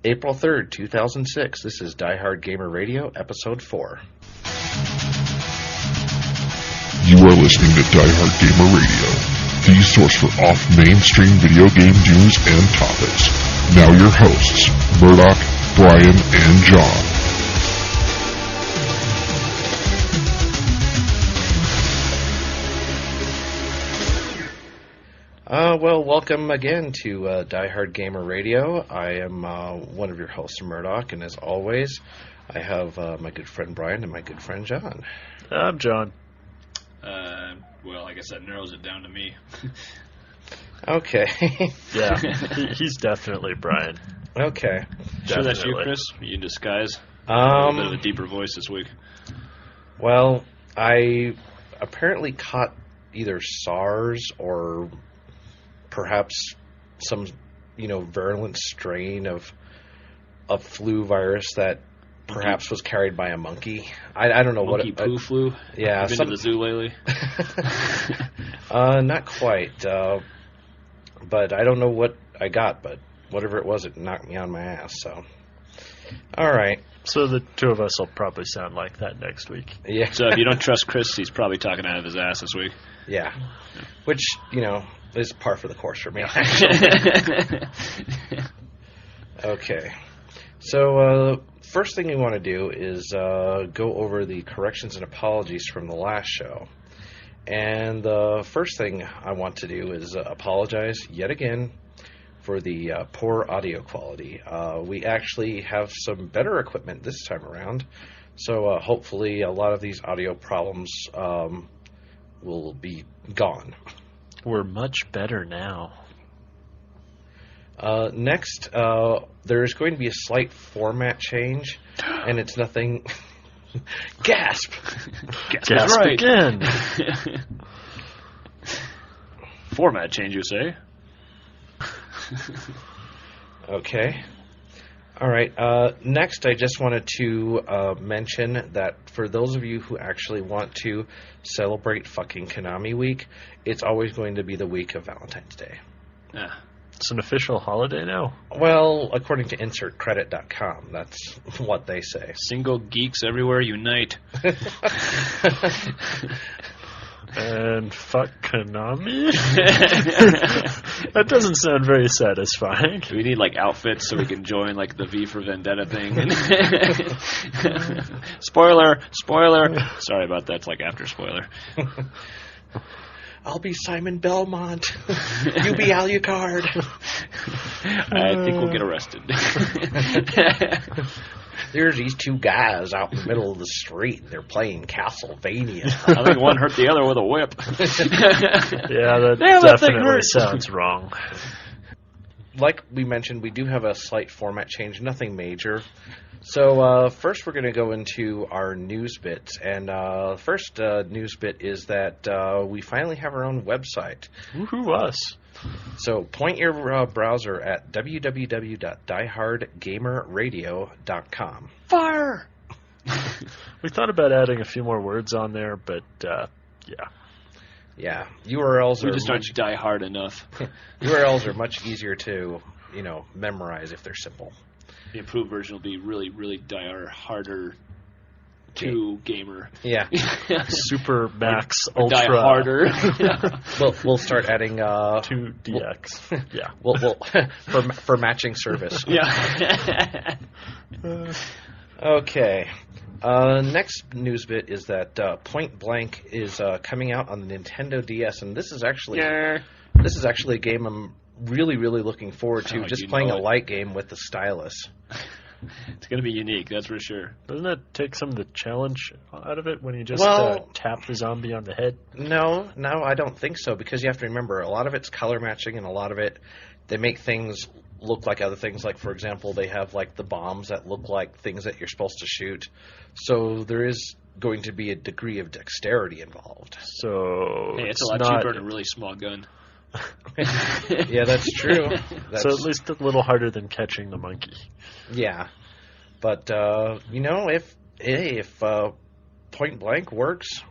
April 3rd, 2006. This is Diehard Gamer Radio, Episode 4. You are listening to Diehard Gamer Radio, the source for off-mainstream video game news and topics. Now your hosts, Murdock, Brian, and John. Well, welcome again to Diehard Gamer Radio. I am one of your hosts, Murdock, and as always, I have my good friend Brian and my good friend John. I'm John. Well, I guess that narrows it down to me. Okay. Yeah, he's definitely Brian. Okay. Sure that's you, Chris? Are you in disguise? A little bit of a deeper voice this week. Well, I apparently caught either SARS or perhaps some, virulent strain of flu virus that perhaps was carried by a monkey. I don't know monkey poo flu? Yeah. Have you been to the zoo lately? Not quite. But I don't know what I got, but whatever it was, it knocked me on my ass, so. All right. So the two of us will probably sound like that next week. Yeah. So if you don't trust Chris, he's probably talking out of his ass this week. Yeah. Which, is par for the course for me. Okay. So, first thing we want to do is go over the corrections and apologies from the last show. And the first thing I want to do is apologize yet again for the poor audio quality. We actually have some better equipment this time around, so hopefully a lot of these audio problems will be gone. We're much better now. Next, there's going to be a slight format change, and it's nothing... Gasp! Gasp right. Again! Format change, you say? Okay. All right. Next, I just wanted to mention that for those of you who actually want to celebrate fucking Konami Week, it's always going to be the week of Valentine's Day. Yeah. It's an official holiday now? Well, according to InsertCredit.com, that's what they say. Single geeks everywhere unite. And fuck Konami? That doesn't sound very satisfying. We need, outfits so we can join, the V for Vendetta thing. Spoiler! Sorry about that. It's after spoiler. I'll be Simon Belmont. You be Alucard. I think we'll get arrested. There's these two guys out in the middle of the street. They're playing Castlevania. I think one hurt the other with a whip. Yeah, that definitely sounds wrong. Like we mentioned, we do have a slight format change, nothing major. So first we're going to go into our news bits. And first news bit is that we finally have our own website. Woohoo us. So point your browser at www.diehardgamerradio.com. Fire! We thought about adding a few more words on there, but yeah. Yeah, URLs we are just aren't die hard enough. URLs are much easier to, memorize if they're simple. The improved version will be really, really harder to gamer. Yeah. Super Max or Ultra. Die harder. We'll start adding 2DX. Yeah. We'll for matching service. Yeah. Okay. Next news bit is that Point Blank is coming out on the Nintendo DS, and this is actually a game I'm really, really looking forward to. Just playing a light game with the stylus. It's going to be unique, that's for sure. Doesn't that take some of the challenge out of it when you just tap the zombie on the head? No, I don't think so, because you have to remember, a lot of it's color matching, and a lot of it, they make things look like other things. Like, for example, they have, the bombs that look like things that you're supposed to shoot. So there is going to be a degree of dexterity involved. So hey, it's a lot cheaper than a really small gun. Yeah, that's true. So at least a little harder than catching the monkey. Yeah. But, if Point Blank works...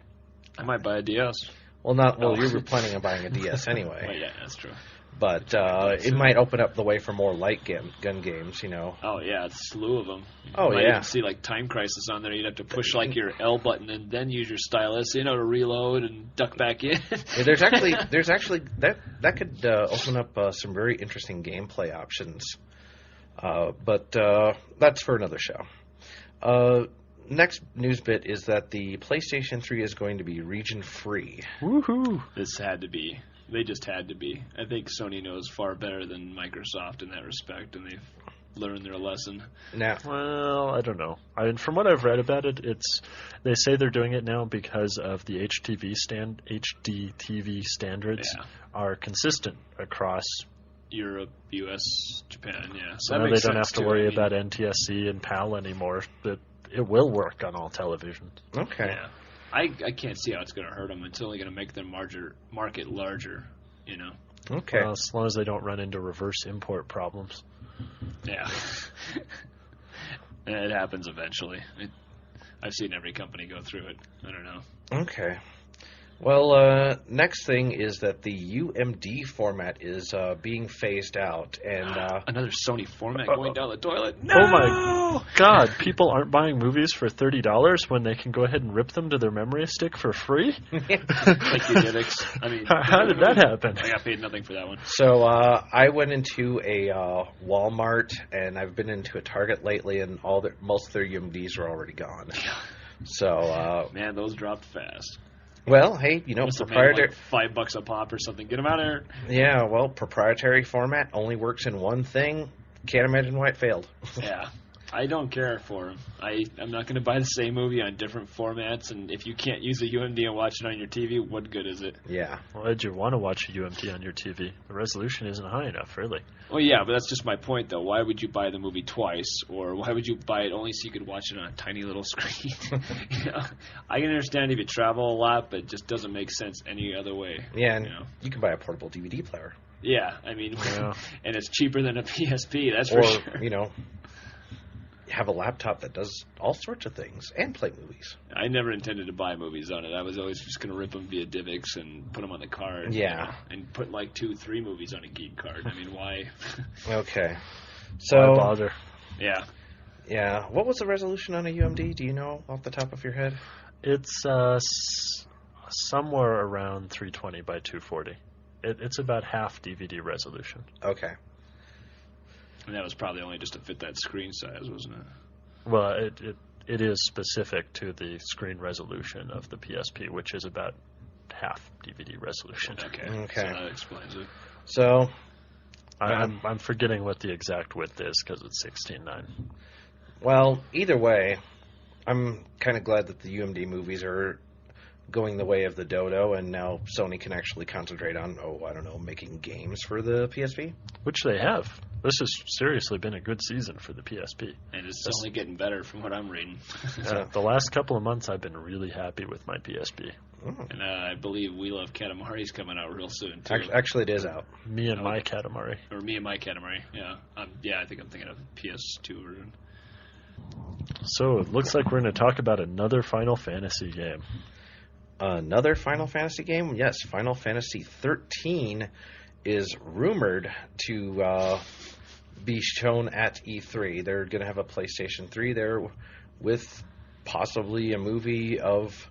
I might buy a DS. Well, you were planning on buying a DS anyway. Well, yeah, that's true. But it might open up the way for more light gun games, you know. Oh, yeah, it's a slew of them. Oh, you might yeah. even see, like, Time Crisis on there. You'd have to push, like, your L button and then use your stylus, you know, to reload and duck back in. Yeah, there's actually that could open up some very interesting gameplay options. But that's for another show. Next news bit is that the PlayStation 3 is going to be region-free. Woohoo! This had to be. They just had to be. I think Sony knows far better than Microsoft in that respect, and they've learned their lesson. Now, well, I don't know. I mean, from what I've read about it, they say they're doing it now because of the HDTV standards are consistent across Europe, U.S., Japan, yeah. So they don't have to worry about NTSC and PAL anymore. That it will work on all televisions. Okay. Yeah. I can't see how it's going to hurt them. It's only going to make their market larger, you know. Okay. Well, as long as they don't run into reverse import problems. Yeah. It happens eventually. I've seen every company go through it. I don't know. Okay. Well, next thing is that the UMD format is being phased out, and another Sony format going down the toilet. No! Oh my God! People aren't buying movies for $30 when they can go ahead and rip them to their memory stick for free. Like you did, I mean, how did that happen? I got paid nothing for that one. So I went into a Walmart, and I've been into a Target lately, and most of their UMDs are already gone. So man, those dropped fast. Well, hey, you know, proprietary like $5 a pop or something. Get them out of there. Yeah, well, proprietary format only works in one thing. Can't imagine why it failed. Yeah, I don't care for them. I'm not going to buy the same movie on different formats, and if you can't use a UMD and watch it on your TV, what good is it? Yeah. Why would you want to watch a UMD on your TV? The resolution isn't high enough, really. Well, yeah, but that's just my point, though. Why would you buy the movie twice, or why would you buy it only so you could watch it on a tiny little screen? You know, I can understand if you travel a lot, but it just doesn't make sense any other way. Yeah, and you can buy a portable DVD player. Yeah, I mean, and it's cheaper than a PSP, that's for sure. Or, you know, have a laptop that does all sorts of things and play movies. I never intended to buy movies on it. I was always just going to rip them via DivX and put them on the card. Yeah. You know, and put like 2-3 movies on a geek card. I mean, why? Okay. So, why bother? Yeah. Yeah. What was the resolution on a UMD? Do you know off the top of your head? It's somewhere around 320 by 240. It's about half DVD resolution. Okay. And that was probably only just to fit that screen size, wasn't it? Well, it is specific to the screen resolution of the PSP, which is about half DVD resolution. Okay. Okay. So that explains it. So, I'm forgetting what the exact width is because it's 16:9. Well, either way, I'm kind of glad that the UMD movies are going the way of the Dodo, and now Sony can actually concentrate on, making games for the PSP. Which they have. This has seriously been a good season for the PSP. And it's only getting better from what I'm reading. The last couple of months, I've been really happy with my PSP. Oh. And I believe We Love Katamari's coming out real soon, too. Actually, it is out. Me and My Katamari. Or Me and My Katamari, yeah. I think I'm thinking of PS2 version. So, it looks like we're going to talk about another Final Fantasy game. Another Final Fantasy game? Yes, Final Fantasy 13 is rumored to be shown at E3. They're going to have a PlayStation 3 there with possibly a movie of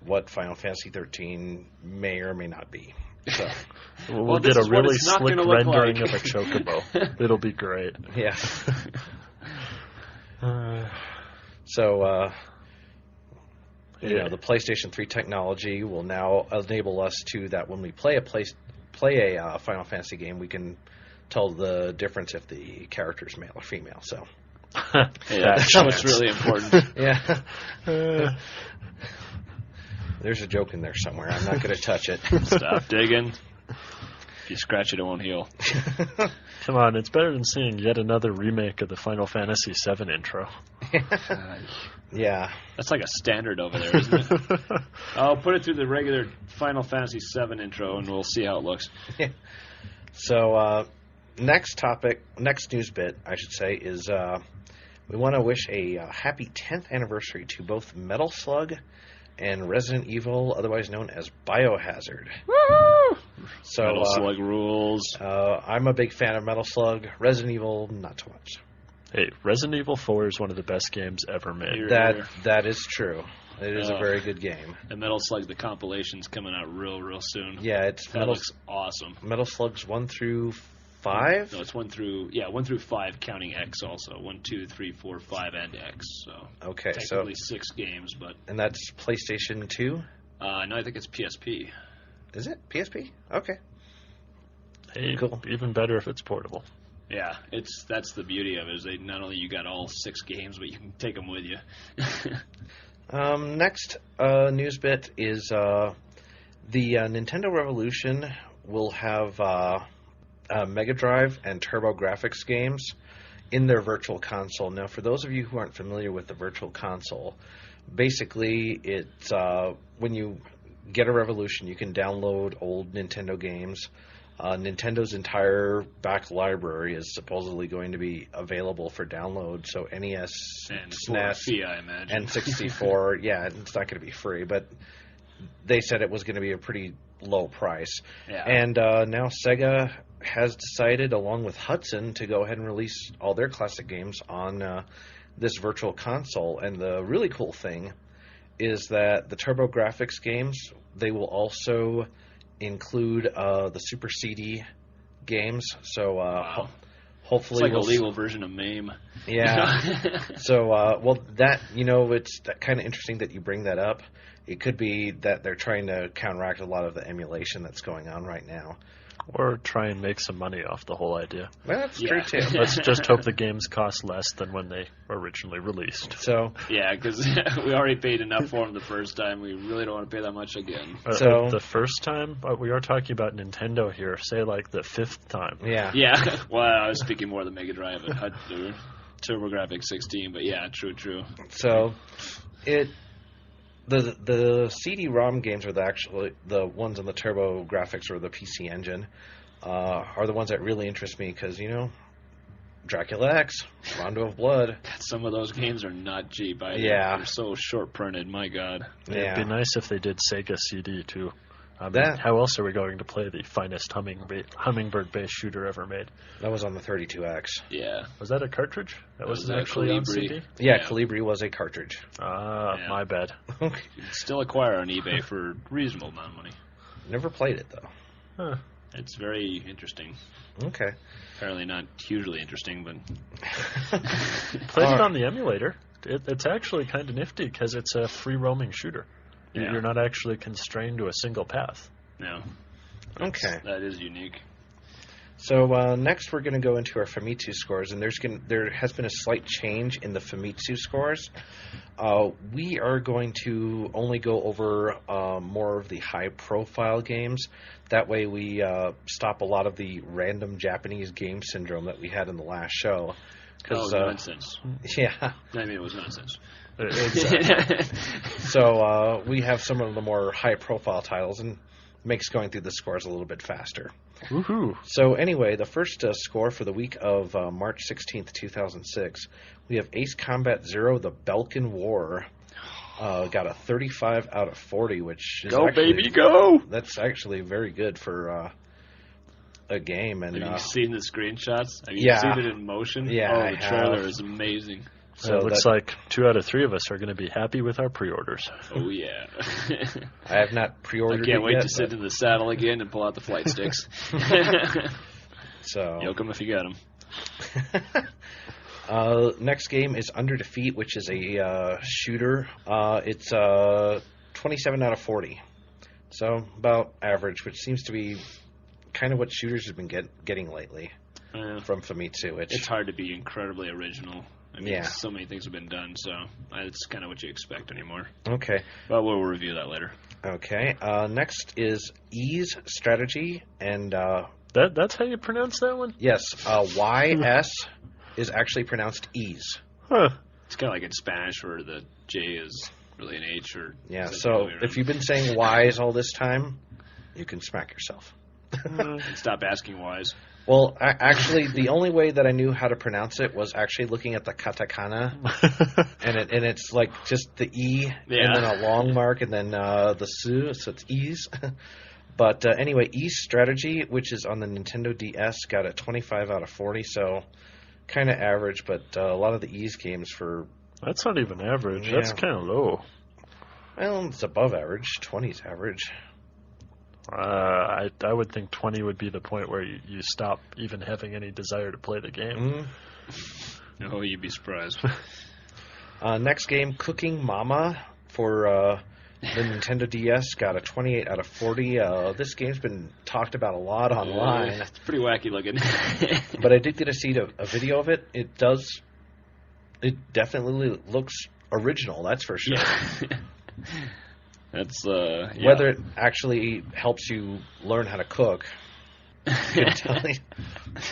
what Final Fantasy 13 may or may not be. So, we'll get a really slick rendering of a chocobo. It'll be great. Yeah. So, the PlayStation 3 technology will now enable us to that when we play a Final Fantasy game, we can tell the difference if the character is male or female. So, that's what's really important. Yeah. There's a joke in there somewhere. I'm not going to touch it. Stop digging. If you scratch it, it won't heal. Come on, it's better than seeing yet another remake of the Final Fantasy VII intro. Yeah. That's like a standard over there, isn't it? I'll put it through the regular Final Fantasy VII intro, and we'll see how it looks. Yeah. So, next news bit, I should say, is we want to wish a happy 10th anniversary to both Metal Slug and Resident Evil, otherwise known as Biohazard. Woo! So Metal Slug rules. I'm a big fan of Metal Slug. Resident Evil, not so much. Hey, Resident Evil 4 is one of the best games ever made. Here. That is true. It is a very good game. And Metal Slug, the compilation's coming out real soon. Yeah, it's That looks awesome. Metal Slugs 1 through 5? No, it's 1 through 5, counting X also. 1, 2, 3, 4, 5, and X. So Okay, technically 6 games, but and that's PlayStation 2? no, I think it's PSP. Is it PSP? Okay. Hey, Cool. even better if it's portable. Yeah, that's the beauty of it. Is they not only you got all 6 games, but you can take them with you. Next news bit is the Nintendo Revolution will have Mega Drive and TurboGrafx games in their Virtual Console. Now, for those of you who aren't familiar with the Virtual Console, basically it's when you get a Revolution, you can download old Nintendo games. Nintendo's entire back library is supposedly going to be available for download. So NES, And SNES, fee, I imagine. N64, yeah, it's not going to be free, but they said it was going to be a pretty low price. Yeah. And now Sega has decided, along with Hudson, to go ahead and release all their classic games on this Virtual Console. And the really cool thing is that the TurboGrafx games, they will also include the Super CD games. So Wow. hopefully It's like a legal version of MAME. Yeah. So, well, that, it's that kind of interesting that you bring that up. It could be that they're trying to counteract a lot of the emulation that's going on right now. Or try and make some money off the whole idea. Well, that's Yeah. true, too. Let's just hope the games cost less than when they were originally released. So, Yeah, because we already paid enough for them the first time. We really don't want to pay that much again. So- The first time, we are talking about Nintendo here, say like the 5th time. yeah. Yeah, well, I was speaking more of the Mega Drive and TurboGrafx 16, but yeah, true. So, the CD-ROM games are the ones on the TurboGrafx or the PC Engine are the ones that really interest me because, Dracula X, Rondo of Blood. Some of those games are not cheap either. Yeah. They're so short printed, my God. It'd be nice if they did Sega CD too. That- how else are we going to play the finest hummingbird-based shooter ever made? That was on the 32X. Yeah. Was that a cartridge? That was was a actually on Colibri. CD? Yeah, Yeah. Calibri was a cartridge. Ah, Yeah. my bad. You can still acquire on eBay for a reasonable amount of money. Never played it, though. Huh. It's very interesting. Okay. Apparently not hugely interesting, but Played it on the emulator. It's actually kind of nifty because it's a free roaming shooter. Yeah. You're not actually constrained to a single path. no. Okay. That is unique. So next we're going to go into our Famitsu scores, and there has been a slight change in the Famitsu scores. We are going to only go over more of the high-profile games. That way we stop a lot of the random Japanese game syndrome that we had in the last show. Nonsense. Yeah. I mean, it was nonsense. So we have some of the more high-profile titles, and makes going through the scores a little bit faster. Woohoo! So anyway, the first score for the week of March 16th, 2006, we have Ace Combat Zero, The Balkan War. Got a 35 out of 40, which is Go, actually, baby, go! That's actually very good for a game. And Have you seen the screenshots? Have you Yeah. seen it in motion? Yeah, Oh, I the trailer have. is amazing. So it looks like 2 out of 3 of us are going to be happy with our pre-orders. Oh, yeah. I have not I pre-ordered can't it wait yet, to sit in the saddle again and pull out the flight sticks. so Yoke 'em if you got 'em. next game is Under Defeat, which is a shooter. It's 27 out of 40. So about average, which seems to be kind of what shooters have been getting lately from Famitsu. It's hard to be incredibly original. I mean, Yeah. so many things have been done, so it's kind of what you expect anymore. Okay. But we'll review that later. Okay. Next is Ease Strategy, and That's how you pronounce that one? yes, YS is actually pronounced Ease. Huh. It's kind of like in Spanish where the J is really an H. Or Yeah. is it the So other way if around? you've been saying Y's all this time, you can smack yourself. Stop asking whys. Well, actually, the only way that I knew how to pronounce it was actually looking at the katakana, and it's like just the E, Yeah. and then a long mark, and then the su, so it's E's. But anyway, East Strategy, which is on the Nintendo DS, got a 25 out of 40, so kind of average, but a lot of the Ease games for... That's not even average. Yeah. That's kind of low. Well, it's above average. 20 is average. I would think 20 would be the point where you stop even having any desire to play the game. No, you'd be surprised. Next game, Cooking Mama for the Nintendo DS, got a 28 out of 40. This game's been talked about a lot online. It's pretty wacky looking. But I did get to see a video of it. It definitely looks original, that's for sure. Yeah. That's Whether it actually helps you learn how to cook, couldn't tell you.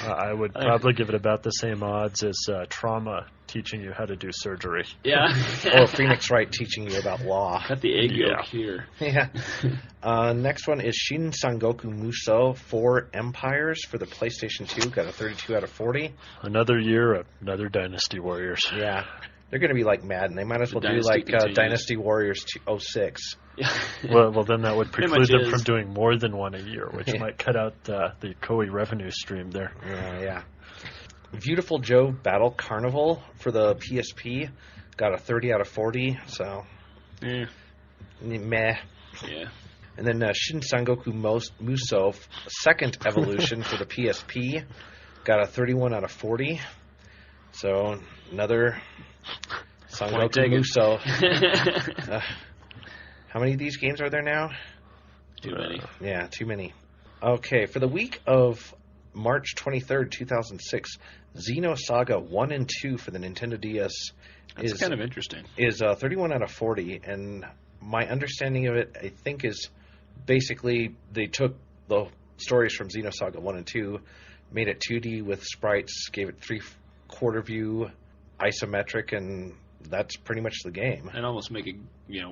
I would probably give it about the same odds as Trauma teaching you how to do surgery. Yeah. Or Phoenix Wright teaching you about law. Got the egg yolk here. Yeah. Next one is Shin Sangoku Musou 4 Empires for the PlayStation 2. Got a 32 out of 40. Another year, another Dynasty Warriors. Yeah. They're going to be like Madden. They might as well do like Dynasty Warriors 06. Yeah. Well, then that would preclude them is. from doing more than one a year, which might cut out the Koei revenue stream there. Yeah. Beautiful Joe Battle Carnival for the PSP. Got a 30 out of 40, so... Meh. Yeah. And then Shin Sangoku Musou second evolution for the PSP. Got a 31 out of 40. So, another Sangoku Musou. How many of these games are there now? Too many. Yeah, too many. Okay, for the week of March 23rd, 2006, Xenosaga 1 and 2 for the Nintendo DS That's kind of interesting. Is 31 out of 40, and my understanding of it, I think, is basically they took the stories from Xenosaga 1 and 2, made it 2D with sprites, gave it 3/4 view, isometric, and that's pretty much the game. And almost make it,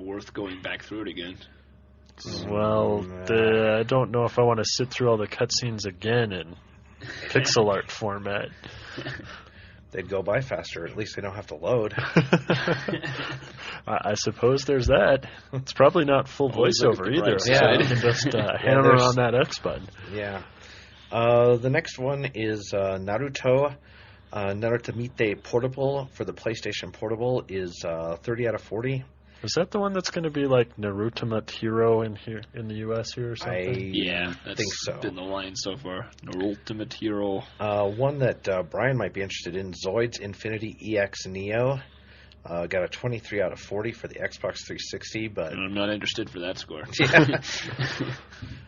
worth going back through it again. Well, I don't know if I want to sit through all the cutscenes again in pixel art format. They'd go by faster. At least they don't have to load. I suppose there's that. It's probably not full voiceover either. Yeah. So you can just hammer on that X button. Yeah. The next one is Naruto. Narutomite Portable for the PlayStation Portable is 30 out of 40. Is that the one that's going to be like Naruto Hero in the US here or something? Yeah, that's think so. Been the line so far. Ultimate Hero. One that Brian might be interested in, Zoids Infinity EX Neo. Got a 23 out of 40 for the Xbox 360, but... And I'm not interested for that score. Yeah.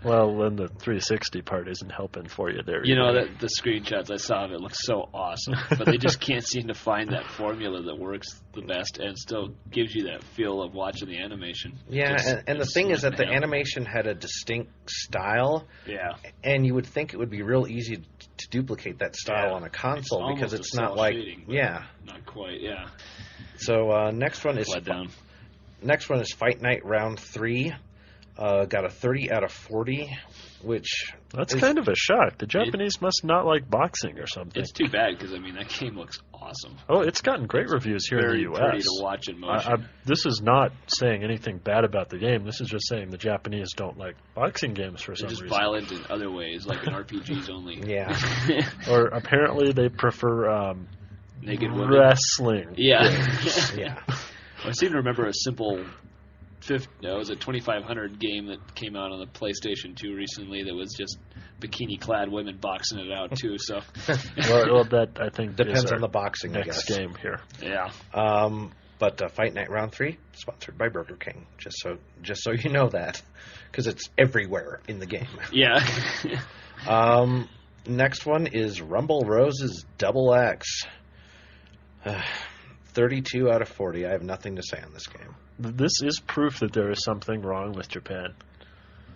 Well, then the 360 part isn't helping for you there. That the screenshots I saw of it look so awesome, but they just can't seem to find that formula that works the best and still gives you that feel of watching the animation. Yeah, and the thing is that the animation had a distinct style. Yeah. And you would think it would be real easy to duplicate that style on a console because it's not like... Shading, not quite, yeah. So next one is... Let down. Next one is Fight Night Round 3. Got a 30 out of 40, which... That's kind of a shock. The Japanese must not like boxing or something. It's too bad because, that game looks awesome. Oh, it's gotten great reviews here in the U.S. Very pretty to watch in motion. This is not saying anything bad about the game. This is just saying the Japanese don't like boxing games for some reason. They're just violent in other ways, like in RPGs only. Yeah. Or apparently they prefer naked women. Wrestling. Yeah. Yeah. I seem to remember a simple... it was a 2500 game that came out on the PlayStation 2 recently that was just bikini-clad women boxing it out too. So, well, that I think depends on the boxing. Next game here. Yeah. But Fight Night Round 3 sponsored by Burger King. Just so you know that, because it's everywhere in the game. Yeah. Next one is Rumble Roses Double X. 32 out of 40. I have nothing to say on this game. This is proof that there is something wrong with Japan.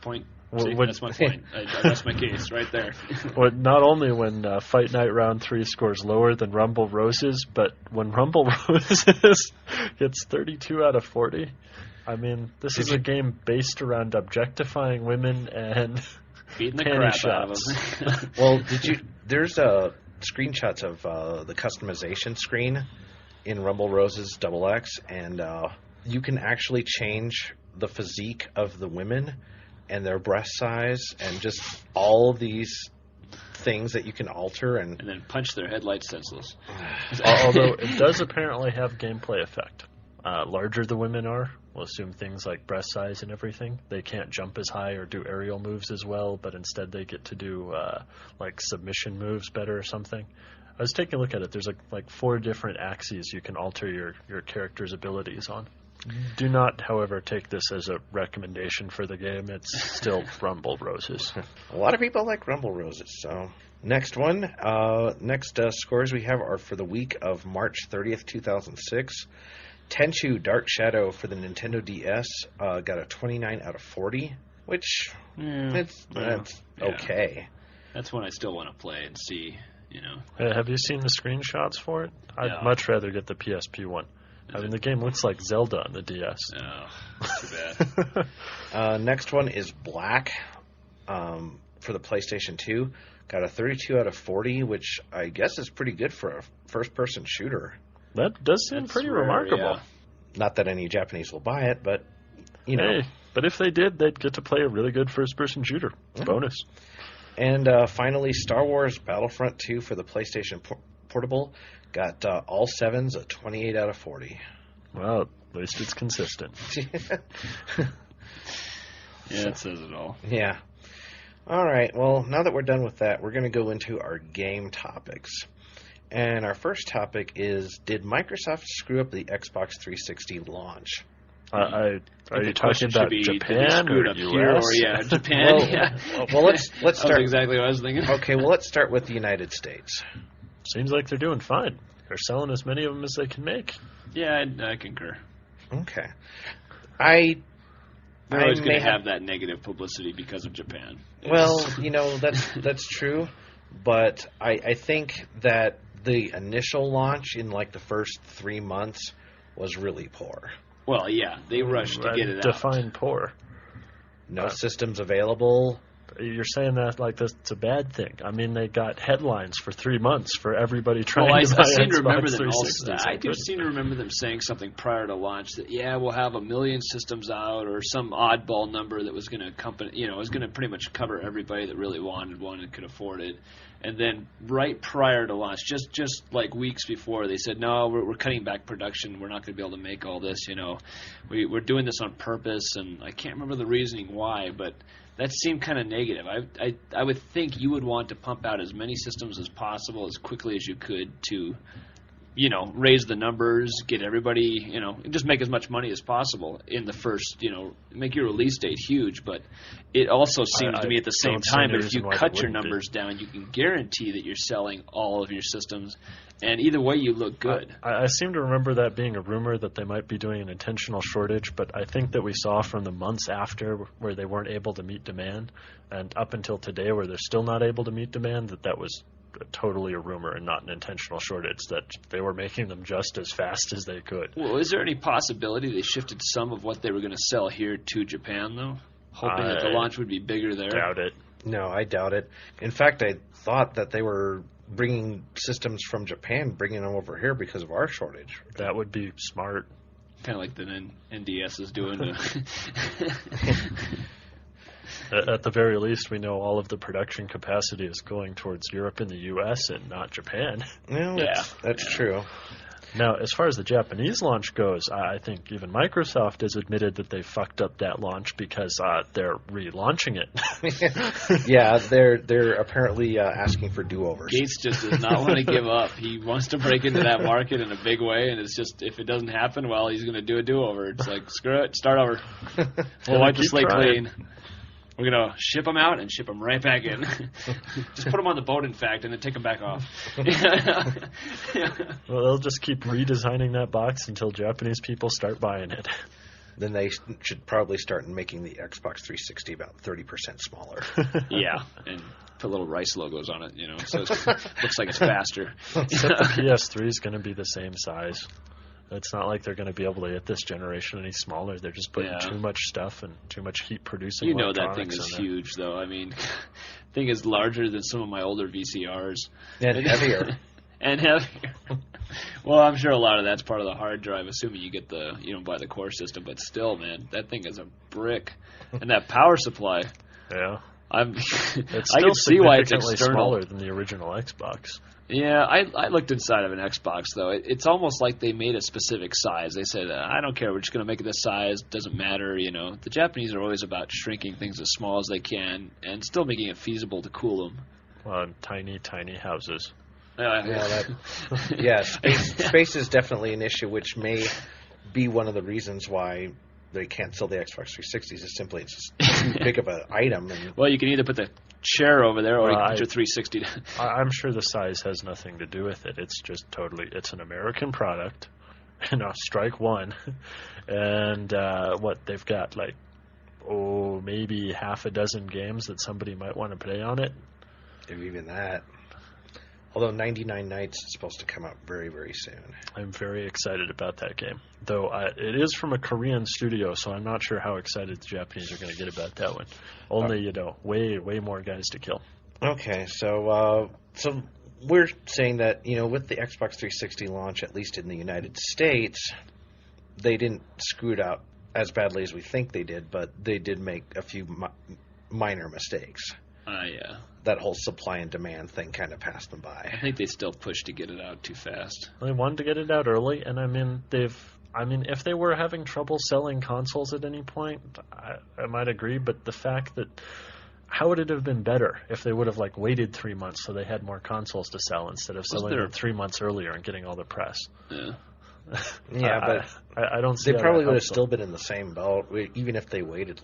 Point. Well, See, that's my point. That's my case right there. Well, not only when Fight Night Round 3 scores lower than Rumble Roses, but when Rumble Roses gets 32 out of 40. This is a game based around objectifying women and beating the crap out of them. Well, there's screenshots of the customization screen in Rumble Roses Double X, and you can actually change the physique of the women, and their breast size and just all these things that you can alter and then punch their headlights senseless. Although it does apparently have gameplay effect. Larger the women are, we'll assume things like breast size and everything. They can't jump as high or do aerial moves as well, but instead they get to do like submission moves better or something. I was taking a look at it. There's like 4 different axes you can alter your character's abilities on. Do not, however, take this as a recommendation for the game. It's still Rumble Roses. A lot of people like Rumble Roses. So next one, scores we have are for the week of March 30th, 2006. Tenchu Dark Shadow for the Nintendo DS got a 29 out of 40, which that's okay. That's one I still want to play and see. Have you seen the screenshots for it? I'd much rather get the PSP one. The game looks like Zelda on the DS. Oh, too bad. Next one is Black for the PlayStation 2. Got a 32 out of 40, which I guess is pretty good for a first-person shooter. That does seem pretty remarkable. Yeah. Not that any Japanese will buy it, but, Hey, but if they did, they'd get to play a really good first-person shooter. Bonus. And finally, Star Wars Battlefront 2 for the PlayStation Portable. Got all 7s, a 28 out of 40. Well, at least it's consistent. Yeah, it says it all. Yeah. All right, well, now that we're done with that, we're going to go into our game topics. And our first topic is, did Microsoft screw up the Xbox 360 launch? Are you talking about Japan or US? Japan. Well, let's start. That's exactly what I was thinking. Okay, well, let's start with the United States. Seems like they're doing fine. They're selling as many of them as they can make. Yeah, I concur. Okay. They're always going to have that negative publicity because of Japan. Well, that's true, but I think that the initial launch in like the first 3 months was really poor. Well, yeah, they rushed to get it out. Define poor. No systems available. You're saying that like that's a bad thing. I mean, they got headlines for 3 months for everybody trying to buy Xbox 360. I do seem to remember them saying something prior to launch that, we'll have 1 million systems out, or some oddball number that was going to accompany, was going to pretty much cover everybody that really wanted one and could afford it. And then right prior to launch, just like weeks before, they said, no, we're cutting back production. We're not going to be able to make all this, We're doing this on purpose, and I can't remember the reasoning why, but that seemed kind of negative. I would think you would want to pump out as many systems as possible as quickly as you could to, raise the numbers, get everybody, just make as much money as possible in the first, make your release date huge. But it also seems to me at the same time, if you cut your numbers down, you can guarantee that you're selling all of your systems. And either way, you look good. I seem to remember that being a rumor that they might be doing an intentional shortage, but I think that we saw from the months after where they weren't able to meet demand, and up until today where they're still not able to meet demand, that was totally a rumor and not an intentional shortage, that they were making them just as fast as they could. Well, is there any possibility they shifted some of what they were going to sell here to Japan, though? Hoping that the launch would be bigger there? Doubt it. No, I doubt it. In fact, I thought that they were bringing systems from Japan, bringing them over here because of our shortage. That would be smart. Kind of like the NDS is doing. At the very least, we know all of the production capacity is going towards Europe and the U.S. and not Japan. Well, that's true. Now, as far as the Japanese launch goes, I think even Microsoft has admitted that they fucked up that launch because they're relaunching it. Yeah, they're apparently asking for do-overs. Gates just does not want to give up. He wants to break into that market in a big way, and it's just, if it doesn't happen, well, he's going to do a do-over. It's like, screw it, start over. We'll wipe the slate clean. We're going to ship them out and ship them right back in. Just put them on the boat, in fact, and then take them back off. Well, they'll just keep redesigning that box until Japanese people start buying it. Then they should probably start making the Xbox 360 about 30% smaller. Yeah, and put little rice logos on it, so it looks like it's faster. Except the PS3 is going to be the same size. It's not like they're going to be able to get this generation any smaller. They're just putting too much stuff and too much heat producing. That thing is huge, though. I mean, the thing is larger than some of my older VCRs. And heavier. And heavier. Well, I'm sure a lot of that's part of the hard drive, assuming you don't buy the core system. But still, man, that thing is a brick, and that power supply. Yeah. It's It's I still can see why it's significantly external. smaller than the original Xbox. Yeah, I looked inside of an Xbox, though. It's almost like they made a specific size. They said, I don't care, we're just going to make it this size, doesn't matter, The Japanese are always about shrinking things as small as they can and still making it feasible to cool them. Tiny, tiny houses. Space is definitely an issue, which may be one of the reasons why they can't sell the Xbox 360s. Is simply it's just too big of an item. And well, you can either put the chair over there, or you can put your 360. I'm sure the size has nothing to do with it. It's just it's an American product. Strike one. And they've got maybe half a dozen games that somebody might want to play on it. If even that. Although 99 Nights is supposed to come out very, very soon. I'm very excited about that game. Though it is from a Korean studio, so I'm not sure how excited the Japanese are going to get about that one. Only, way more guys to kill. Okay, so we're saying that, with the Xbox 360 launch, at least in the United States, they didn't screw it up as badly as we think they did, but they did make a few minor mistakes. Yeah. That whole supply and demand thing kind of passed them by. I think they still pushed to get it out too fast. They wanted to get it out early, and if they were having trouble selling consoles at any point, I might agree, but the fact that how would it have been better if they would have waited 3 months so they had more consoles to sell instead of selling them 3 months earlier and getting all the press? Yeah. Yeah, but I don't see they how probably that would have helps still them. been in the same boat, even if they waited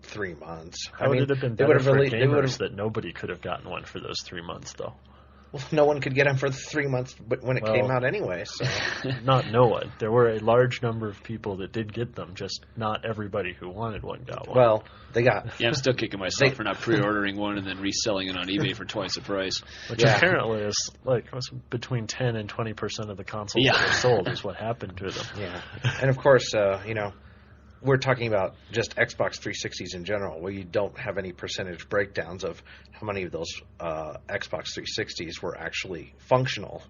3 months. How would it have been better for gamers that nobody could have gotten one for those 3 months, though? Well, no one could get them for 3 months but when it came out anyway. So not no one. There were a large number of people that did get them, just not everybody who wanted one got one. Well, they got... Yeah, I'm still kicking myself for not pre-ordering one and then reselling it on eBay for twice the price. Which apparently is between 10 and 20% of the consoles that were sold is what happened to them. Yeah. And of course, we're talking about just Xbox 360s in general, where you don't have any percentage breakdowns of how many of those Xbox 360s were actually functional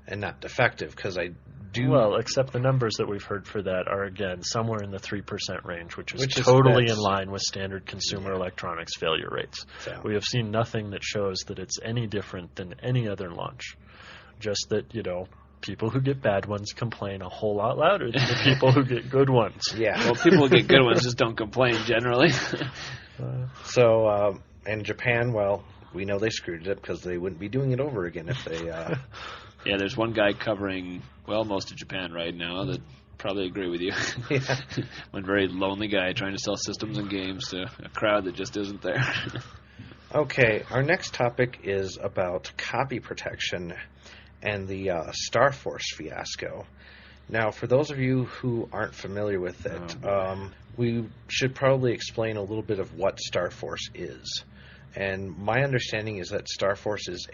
and not defective, because I do... Well, except the numbers that we've heard for that are, again, somewhere in the 3% range, which is totally in line with standard consumer electronics failure rates. So. We have seen nothing that shows that it's any different than any other launch. Just that, people who get bad ones complain a whole lot louder than the people who get good ones. Yeah. Well, people who get good ones just don't complain generally. So, in Japan, we know they screwed it up because they wouldn't be doing it over again if they... Yeah, there's one guy covering, most of Japan right now that probably agree with you. Yeah. One very lonely guy trying to sell systems and games to a crowd that just isn't there. Okay, our next topic is about copy protection and the Star Force fiasco. Now, for those of you who aren't familiar with it, we should probably explain a little bit of what Star Force is. And my understanding is that Star Force is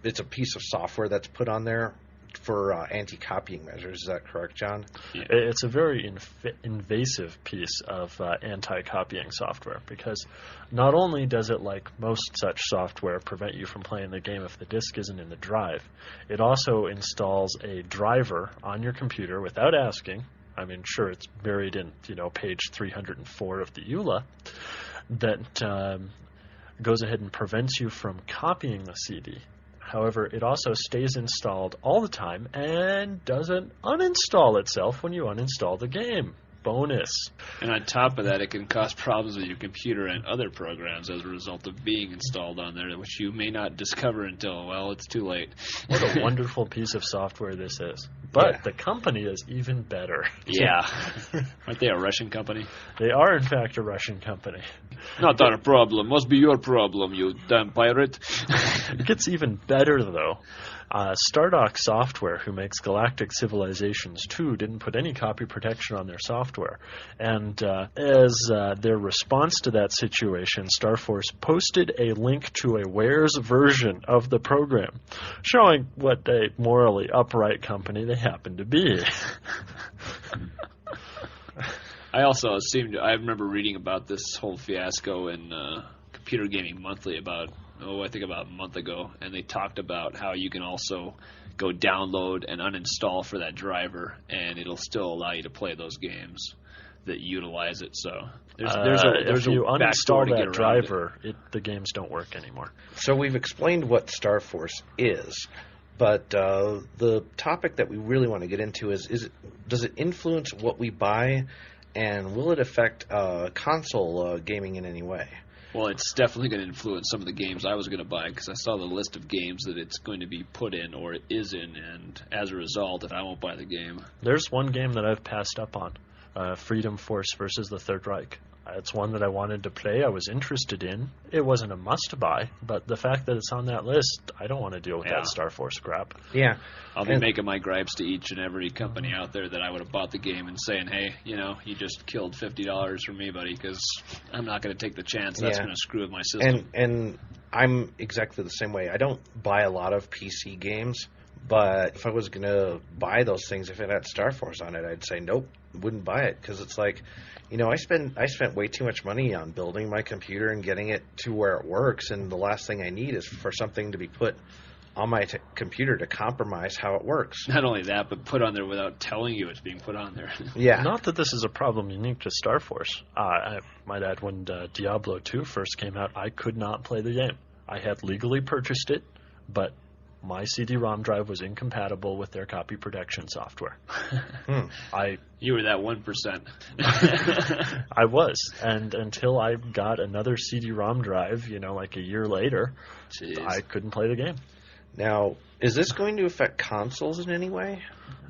it's a piece of software that's put on there for anti-copying measures. Is that correct, John? Yeah. It's a very invasive piece of anti-copying software, because not only does it, like most such software, prevent you from playing the game if the disk isn't in the drive, it also installs a driver on your computer without asking. I mean, sure, it's buried in, page 304 of the EULA, that goes ahead and prevents you from copying the CD. However, it also stays installed all the time and doesn't uninstall itself when you uninstall the game. Bonus. And on top of that, it can cause problems with your computer and other programs as a result of being installed on there, which you may not discover until, it's too late. What a wonderful piece of software this is. But the company is even better. Yeah. Aren't they a Russian company? They are, in fact, a Russian company. Not our problem. Must be your problem, you damn pirate. It gets even better, though. Stardock Software, who makes Galactic Civilizations 2, didn't put any copy protection on their software. And as their response to that situation, Starforce posted a link to a Wares version of the program, showing what a morally upright company they happen to be. I remember reading about this whole fiasco in Computer Gaming Monthly about I think about a month ago, and they talked about how you can also go download and uninstall for that driver, and it'll still allow you to play those games that utilize it. So there's if you a backdoor uninstall to get that around driver, the games don't work anymore. So we've explained what Star Force is, but the topic that we really want to get into is does it influence what we buy, and will it affect console gaming in any way? Well, it's definitely going to influence some of the games I was going to buy, because I saw the list of games that it's going to be put in or it is in, and as a result, I won't buy the game. There's one game that I've passed up on, Freedom Force versus the Third Reich. It's one that I wanted to play, I was interested in. It wasn't a must-buy, but the fact that it's on that list, I don't want to deal with that Star Force crap. Yeah. I'll be making my gripes to each and every company out there that I would have bought the game and saying, hey, you just killed $50 for me, buddy, because I'm not going to take the chance that's going to screw with my system. And I'm exactly the same way. I don't buy a lot of PC games, but if I was going to buy those things, if it had Star Force on it, I'd say nope, wouldn't buy it, because it's like, I spent way too much money on building my computer and getting it to where it works, and the last thing I need is for something to be put on my computer to compromise how it works. Not only that, but put on there without telling you it's being put on there. Yeah. Not that this is a problem unique to Star Force. I might add, when Diablo 2 first came out, I could not play the game. I had legally purchased it, but my CD-ROM drive was incompatible with their copy protection software. You were that 1%. I was, and until I got another CD-ROM drive, like a year later, I couldn't play the game. Now, is this going to affect consoles in any way?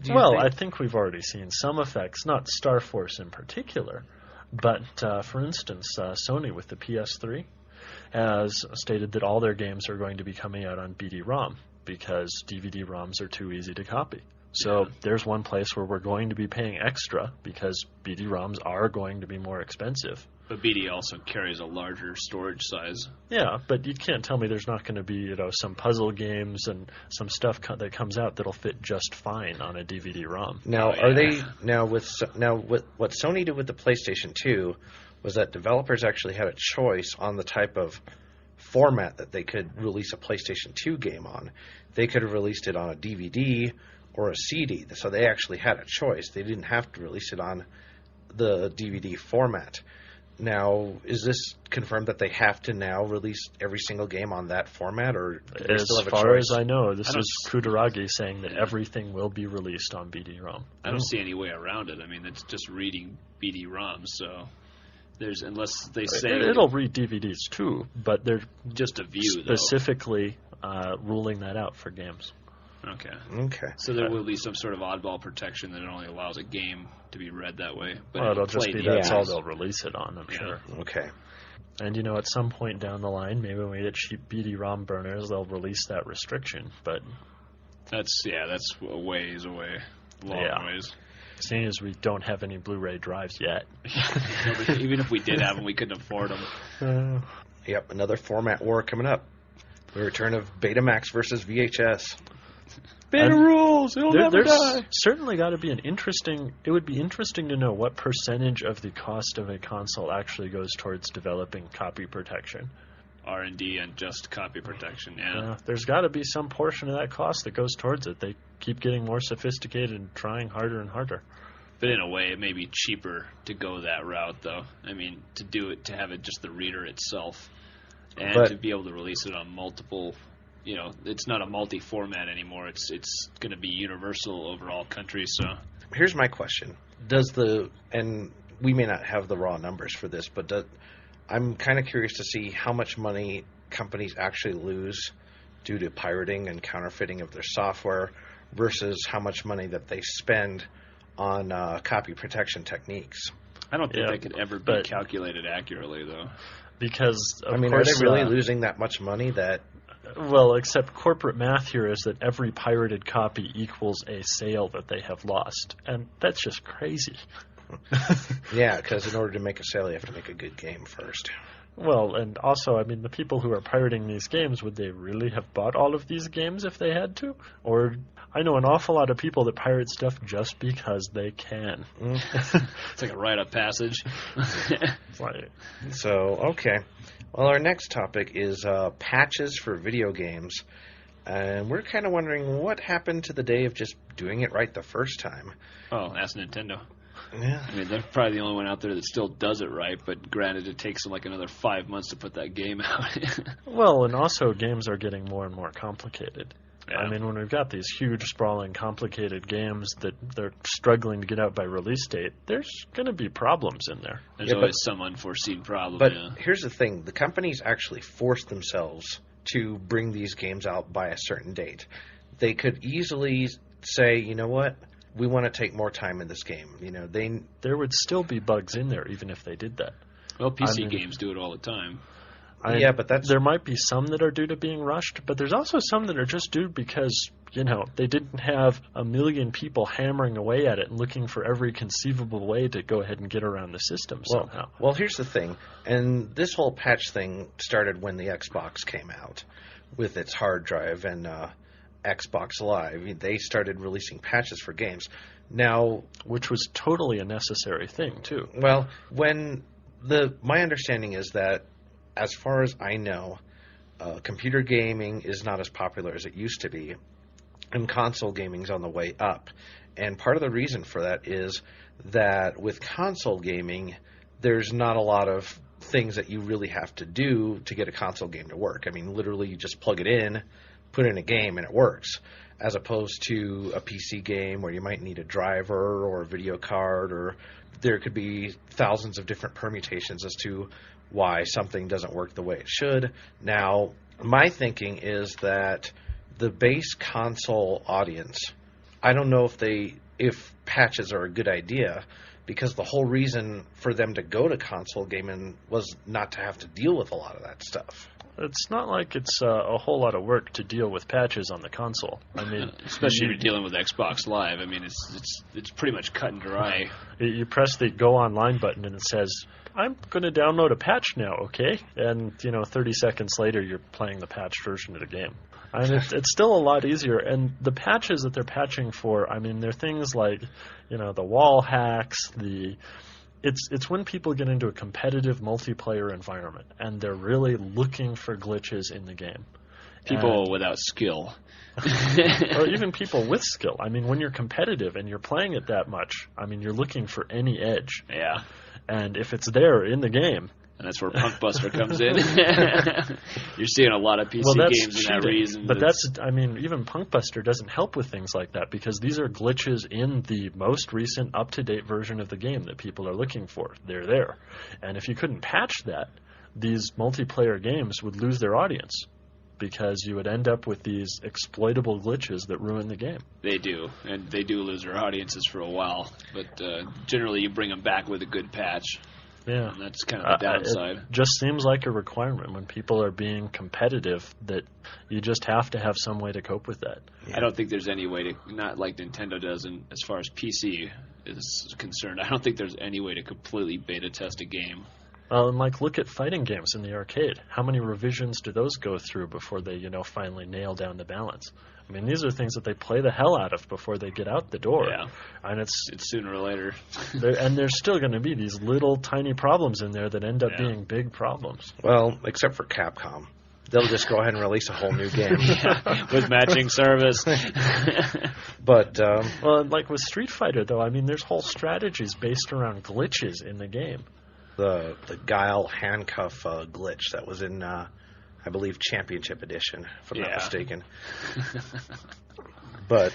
Well, I think we've already seen some effects, not Star Force in particular, but for instance, Sony with the PS3 has stated that all their games are going to be coming out on BD-ROM, because DVD-ROMs are too easy to copy. So there's one place where we're going to be paying extra, because BD-ROMs are going to be more expensive. But BD also carries a larger storage size. Yeah, but you can't tell me there's not going to be, some puzzle games and some stuff that comes out that'll fit just fine on a DVD-ROM. Now, what Sony did with the PlayStation 2 was that developers actually had a choice on the type of format that they could release a PlayStation 2 game on. They could have released it on a DVD or a CD, so they actually had a choice. They didn't have to release it on the DVD format. Now, is this confirmed that they have to now release every single game on that format, or do they still have a choice? As far as I know, this is Kutaragi saying that everything will be released on BD-ROM. I don't see any way around it. I mean, it's just reading BD-ROMs, so unless they say it'll read DVDs too, but they're just a view specifically ruling that out for games. Okay. So there will be some sort of oddball protection that it only allows a game to be read that way. But it'll just be that's all they'll release it on, I'm sure. Okay. And at some point down the line, maybe when we get cheap BD-ROM burners, they'll release that restriction. But that's a ways away, long ways. Seeing as we don't have any Blu-ray drives yet. Even if we did have them, we couldn't afford them. Yep, another format war coming up. The return of Betamax versus VHS. Beta rules! It'll never die! Certainly got to be it would be interesting to know what percentage of the cost of a console actually goes towards developing copy protection. R&D and just copy protection, there's got to be some portion of that cost that goes towards it. They keep getting more sophisticated and trying harder and harder. But in a way, it may be cheaper to go that route, though. I mean, to have it just the reader itself, and to be able to release it on multiple, it's not a multi-format anymore. It's going to be universal over all countries. So here's my question: and we may not have the raw numbers for this, but I'm kind of curious to see how much money companies actually lose due to pirating and counterfeiting of their software versus how much money that they spend on copy protection techniques. I don't think that could ever be calculated accurately, though. Because, of course, are they really losing that much money that... Well, except corporate math here is that every pirated copy equals a sale that they have lost. And that's just crazy. Yeah, because in order to make a sale, you have to make a good game first. Well, and also, I mean, the people who are pirating these games, would they really have bought all of these games if they had to? Or I know an awful lot of people that pirate stuff just because they can. It's like a rite of passage. Like, So, okay. Well, our next topic is patches for video games. And we're kind of wondering what happened to the day of just doing it right the first time. Oh, ask Nintendo. Yeah. I mean, they're probably the only one out there that still does it right, but granted, it takes them like another 5 months to put that game out. well, and also games are getting more and more complicated. Yeah. I mean, when we've got these huge, sprawling, complicated games that they're struggling to get out by release date, there's going to be problems in there. There's Yeah, always some unforeseen problem. But Yeah. here's the thing. The companies actually force themselves to bring these games out by a certain date. They could easily say, you know what? We want to take more time in this game. You know, There would still be bugs in there even if they did that. Well, PC I mean- games do it all the time. Yeah, but that's- there might be some that are due to being rushed, but there's also some that are just due because, you know, they didn't have a million people hammering away at it and looking for every conceivable way to go ahead and get around the system somehow. Well, here's the thing. And this whole patch thing started when the Xbox came out with its hard drive and Xbox Live. They started releasing patches for games. Now, Which was totally a necessary thing, too. well, my understanding is that, as far as I know, computer gaming is not as popular as it used to be, and console gaming's on the way up. And part of the reason for that is that with console gaming, there's not a lot of things that you really have to do to get a console game to work. I mean, literally, you just plug it in, put in a game, and it works. As opposed to a PC game where you might need a driver or a video card, or there could be thousands of different permutations as to why something doesn't work the way it should. Now, my thinking is that the base console audience, I don't know if patches are a good idea, because the whole reason for them to go to console gaming was not to have to deal with a lot of that stuff. It's not like it's a whole lot of work to deal with patches on the console. I mean, Especially if you're dealing with Xbox Live. I mean, it's pretty much cut and dry. you press the Go Online button and it says, I'm going to download a patch now, okay? And, 30 seconds later, you're playing the patched version of the game. I mean, it's still a lot easier. And the patches that they're patching for, I mean, they're things like, the wall hacks, It's when people get into a competitive multiplayer environment and they're really looking for glitches in the game. People without skill. Or even people with skill. I mean, when you're competitive and you're playing it that much, I mean, you're looking for any edge. Yeah. And if it's there in the game... And that's where Punk Buster comes in. You're seeing a lot of PC games in that reason. But even Punk Buster doesn't help with things like that because these are glitches in the most recent up-to-date version of the game that people are looking for. They're there. And if you couldn't patch that, these multiplayer games would lose their audience because you would end up with these exploitable glitches that ruin the game. They do, and they do lose their audiences for a while. But generally you bring them back with a good patch. Yeah, and that's kind of the downside. It just seems like a requirement when people are being competitive that you just have to have some way to cope with that. Yeah. I don't think there's any way to, not like Nintendo does, and as far as PC is concerned, I don't think there's any way to completely beta test a game. And look at fighting games in the arcade. How many revisions do those go through before they, finally nail down the balance? I mean, these are things that they play the hell out of before they get out the door. Yeah, and it's sooner or later. And there's still going to be these little tiny problems in there that end up being big problems. Well, except for Capcom. They'll just go ahead and release a whole new game. With matching service. But, like with Street Fighter, though, I mean, there's whole strategies based around glitches in the game. The Guile handcuff glitch that was in, I believe, Championship Edition, if I'm not mistaken. But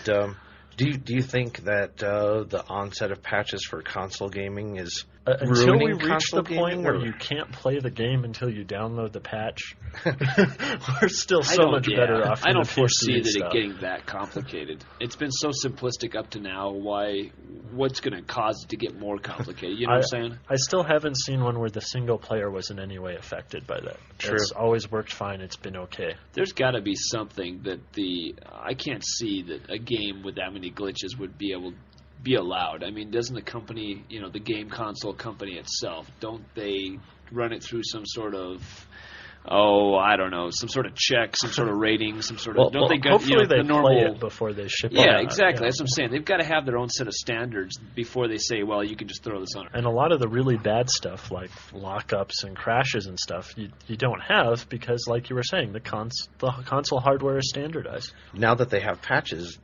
do you think that the onset of patches for console gaming is until we reach console the point gaming, where or? You can't play the game until you download the patch, we're still so much better off. I don't foresee that stuff. it getting that complicated. It's been so simplistic up to now. What's going to cause it to get more complicated? You know what I'm saying? I still haven't seen one where the single player was in any way affected by that. True. It's always worked fine. It's been okay. There's got to be something that I can't see that a game with that many glitches would be allowed. I mean, doesn't the company, the game console company itself, don't they run it through some sort of, I don't know, some sort of check, some sort of rating, some sort of. Don't they get, hopefully they the normal, play it before they ship it Yeah, out, exactly. That's what I'm saying. They've got to have their own set of standards before they say, well, you can just throw this on. And a lot of the really bad stuff, like lockups and crashes and stuff, you don't have because, like you were saying, the console hardware is standardized. Now that they have patches,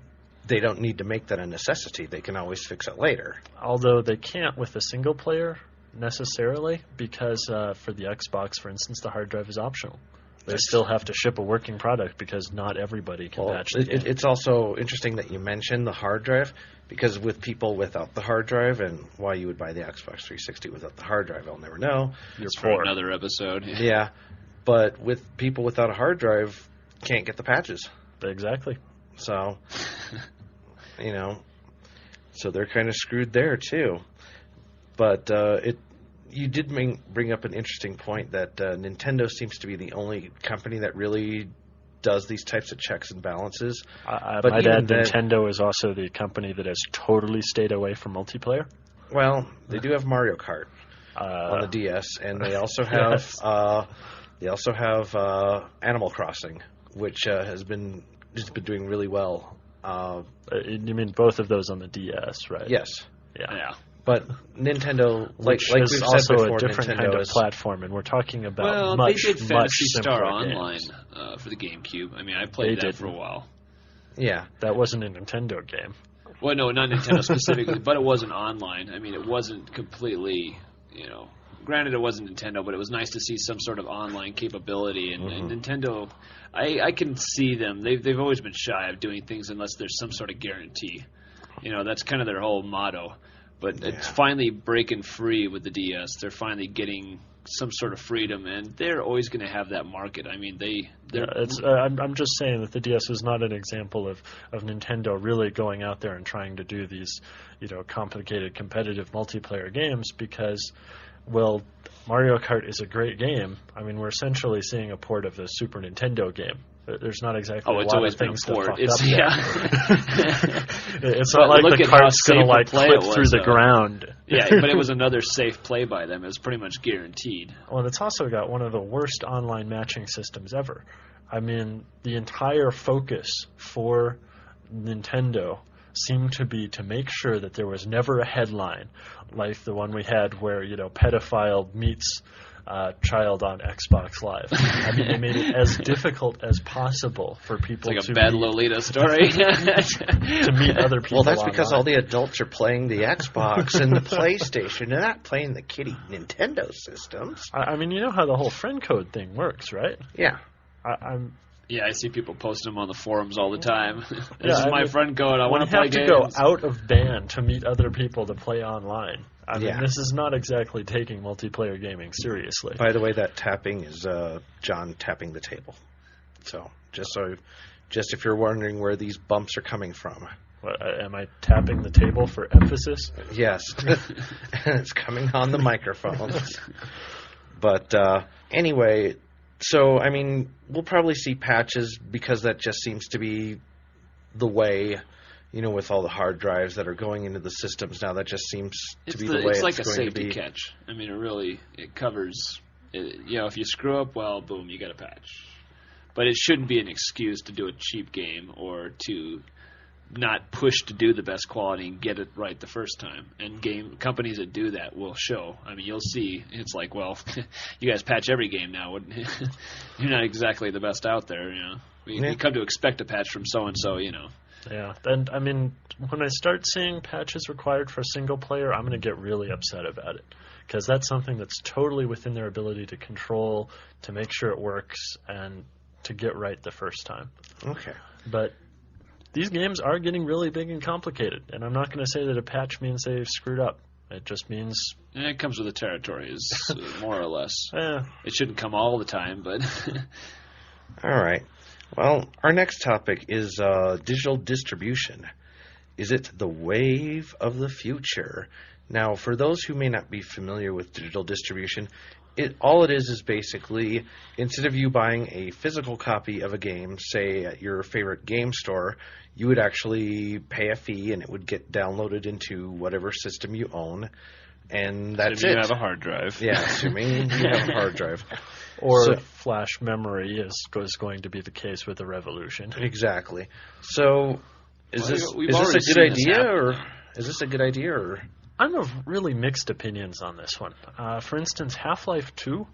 they don't need to make that a necessity. They can always fix it later. Although they can't with a single player necessarily, because for the Xbox, for instance, the hard drive is optional. They still have to ship a working product because not everybody can patch the game. It's also interesting that you mentioned the hard drive, because with people without the hard drive, and why you would buy the Xbox 360 without the hard drive, I'll never know. It's for another episode. Yeah, but with people without a hard drive, can't get the patches. Exactly. So, so they're kind of screwed there too. But you did bring up an interesting point that Nintendo seems to be the only company that really does these types of checks and balances. But might add, Nintendo is also the company that has totally stayed away from multiplayer. Well, they do have Mario Kart on the DS, and they also have Animal Crossing, which has been doing really well. You mean both of those on the DS, right? Yes. Yeah. But Nintendo, like we've said also before, a different Nintendo kind of is platform, and we're talking about they much, did much Phantasy Star simpler Online games. For the GameCube. I mean, I played that for a while. Yeah. That wasn't a Nintendo game. Well, no, not Nintendo specifically, but it wasn't online. I mean, it wasn't completely, granted it wasn't Nintendo, but it was nice to see some sort of online capability. And Nintendo, I can see them. They've always been shy of doing things unless there's some sort of guarantee. That's kind of their whole motto. But it's finally breaking free with the DS. They're finally getting some sort of freedom, and they're always going to have that market. I mean, I'm just saying that the DS is not an example of Nintendo really going out there and trying to do these, complicated competitive multiplayer games because, well, Mario Kart is a great game. I mean, we're essentially seeing a port of the Super Nintendo game. There's not exactly a lot of things to fuck up there. It's not like the cart's going to clip through the ground. Yeah, but it was another safe play by them. It was pretty much guaranteed. Well, and it's also got one of the worst online matching systems ever. I mean, the entire focus for Nintendo seemed to be to make sure that there was never a headline like the one we had where, pedophile meets child on Xbox Live. I mean, they made it as difficult as possible for people to bad Lolita story. to meet other people. Well, that's because all the adults are playing the Xbox and the PlayStation. They're not playing the kiddie Nintendo systems. I mean, you know how the whole friend code thing works, right? Yeah. Yeah, I see people post them on the forums all the time. This is my friend code. I want to play games. You have to go out of band to meet other people to play online. I mean, this is not exactly taking multiplayer gaming seriously. By the way, that tapping is John tapping the table. So, just if you're wondering where these bumps are coming from. What, am I tapping the table for emphasis? Yes. It's coming on the microphones. But anyway, so, I mean, we'll probably see patches because that just seems to be the way, with all the hard drives that are going into the systems now. That just seems to be the way it's like going a safety to be. catch. I mean, it covers, if you screw up, well, boom, you got a patch. But it shouldn't be an excuse to do a cheap game or to not push to do the best quality and get it right the first time. And companies that do that will show. I mean, you'll see. It's like, well, you guys patch every game now. You're not exactly the best out there. You come to expect a patch from so and so. Yeah, and I mean, when I start seeing patches required for single player, I'm going to get really upset about it because that's something that's totally within their ability to control, to make sure it works, and to get right the first time. Okay. But these games are getting really big and complicated, and I'm not going to say that a patch means they've screwed up. It just means... it comes with the territory, more or less. Yeah. It shouldn't come all the time, but... All right. Well, our next topic is digital distribution. Is it the wave of the future? Now, for those who may not be familiar with digital distribution, all it is basically, instead of you buying a physical copy of a game, say at your favorite game store, you would actually pay a fee and it would get downloaded into whatever system you own. and that's Assuming it. you have a hard drive. Yeah, assuming you have a hard drive. Or So- flash memory is going to be the case with the Revolution. Exactly. So, is Well, this we've is this already a seen good this idea, happen. or is this a good idea, or? I'm of really mixed opinions on this one. For instance, Half-Life 2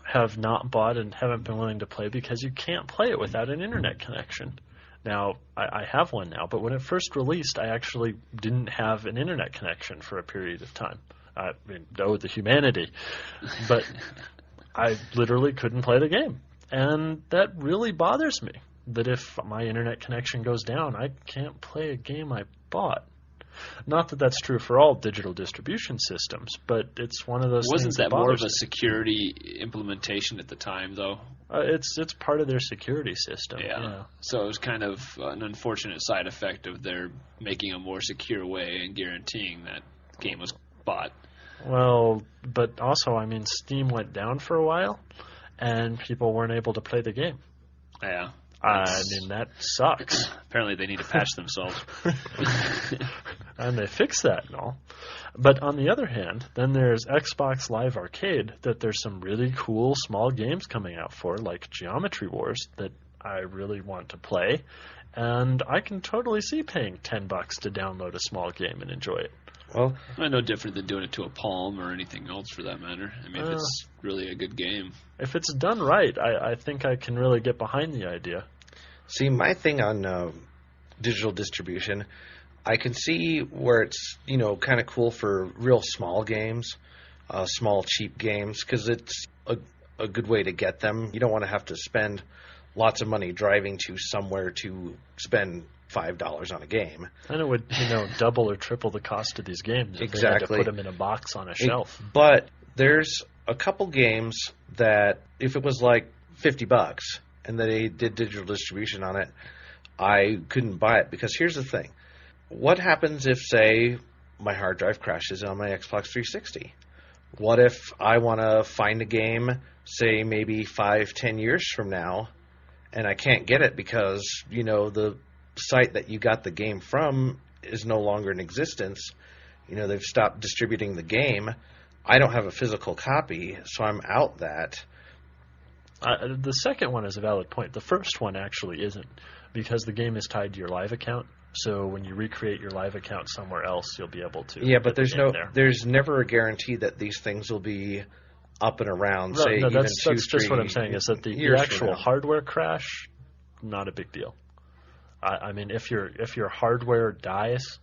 have not bought and haven't been willing to play because you can't play it without an internet connection. Now, I have one now, but when it first released, I actually didn't have an internet connection for a period of time. I mean, oh, the humanity. But I literally couldn't play the game. And that really bothers me, that if my internet connection goes down, I can't play a game I bought. Not that that's true for all digital distribution systems, but it's one of those things Wasn't that more of bothers a me. security implementation at the time, though? It's part of their security system. Yeah. So it was kind of an unfortunate side effect of their making a more secure way and guaranteeing that the game was bought. Well, but also, I mean, Steam went down for a while, and people weren't able to play the game. Yeah. I mean, that sucks. Apparently they need to patch themselves. And they fix that and all. But on the other hand, then there's Xbox Live Arcade that there's some really cool small games coming out for, like Geometry Wars, that I really want to play. And I can totally see paying $10 to download a small game and enjoy it. Well, No different than doing it to a Palm or anything else for that matter. I mean, if it's really a good game. If it's done right, I think I can really get behind the idea. see, my thing on digital distribution, I can see where it's, kind of cool for real small games, small cheap games, because it's a good way to get them. You don't want to have to spend lots of money driving to somewhere to spend $5 on a game. And it would, double or triple the cost of these games if they had to Exactly. put them in a box on a shelf. But there's a couple games that if it was like $50 and they did digital distribution on it, I couldn't buy it, because here's the thing. What happens if, say, my hard drive crashes on my Xbox 360? What if I want to find a game, say, maybe 5-10 years from now, and I can't get it because, the site that you got the game from is no longer in existence. They've stopped distributing the game. I don't have a physical copy, so I'm out that. The second one is a valid point. The first one actually isn't, because the game is tied to your live account. So when you recreate your live account somewhere else, you'll be able to. Yeah, but get the game there. there's never a guarantee that these things will be up and around. No, say no, even that's 2, just what 3 I'm saying, is that the years from actual now. hardware crash, not a big deal. I mean, if your hardware dies,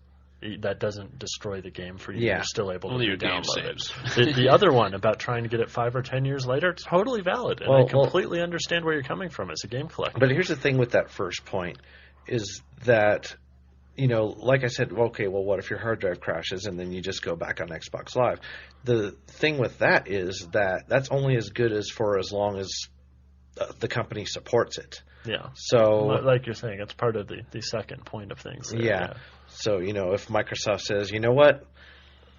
that doesn't destroy the game for you. Yeah. You're still able Only to your game download it. saves. The other one about trying to get it 5 or 10 years later, it's totally valid, and I completely understand where you're coming from as a game collector. But here's the thing with that first point is that, like I said, okay, well, what if your hard drive crashes and then you just go back on Xbox Live? The thing with that is that that's only as good as for as long as the company supports it. Yeah. So, like you're saying, it's part of the second point of things. There, yeah. So, if Microsoft says, you know what,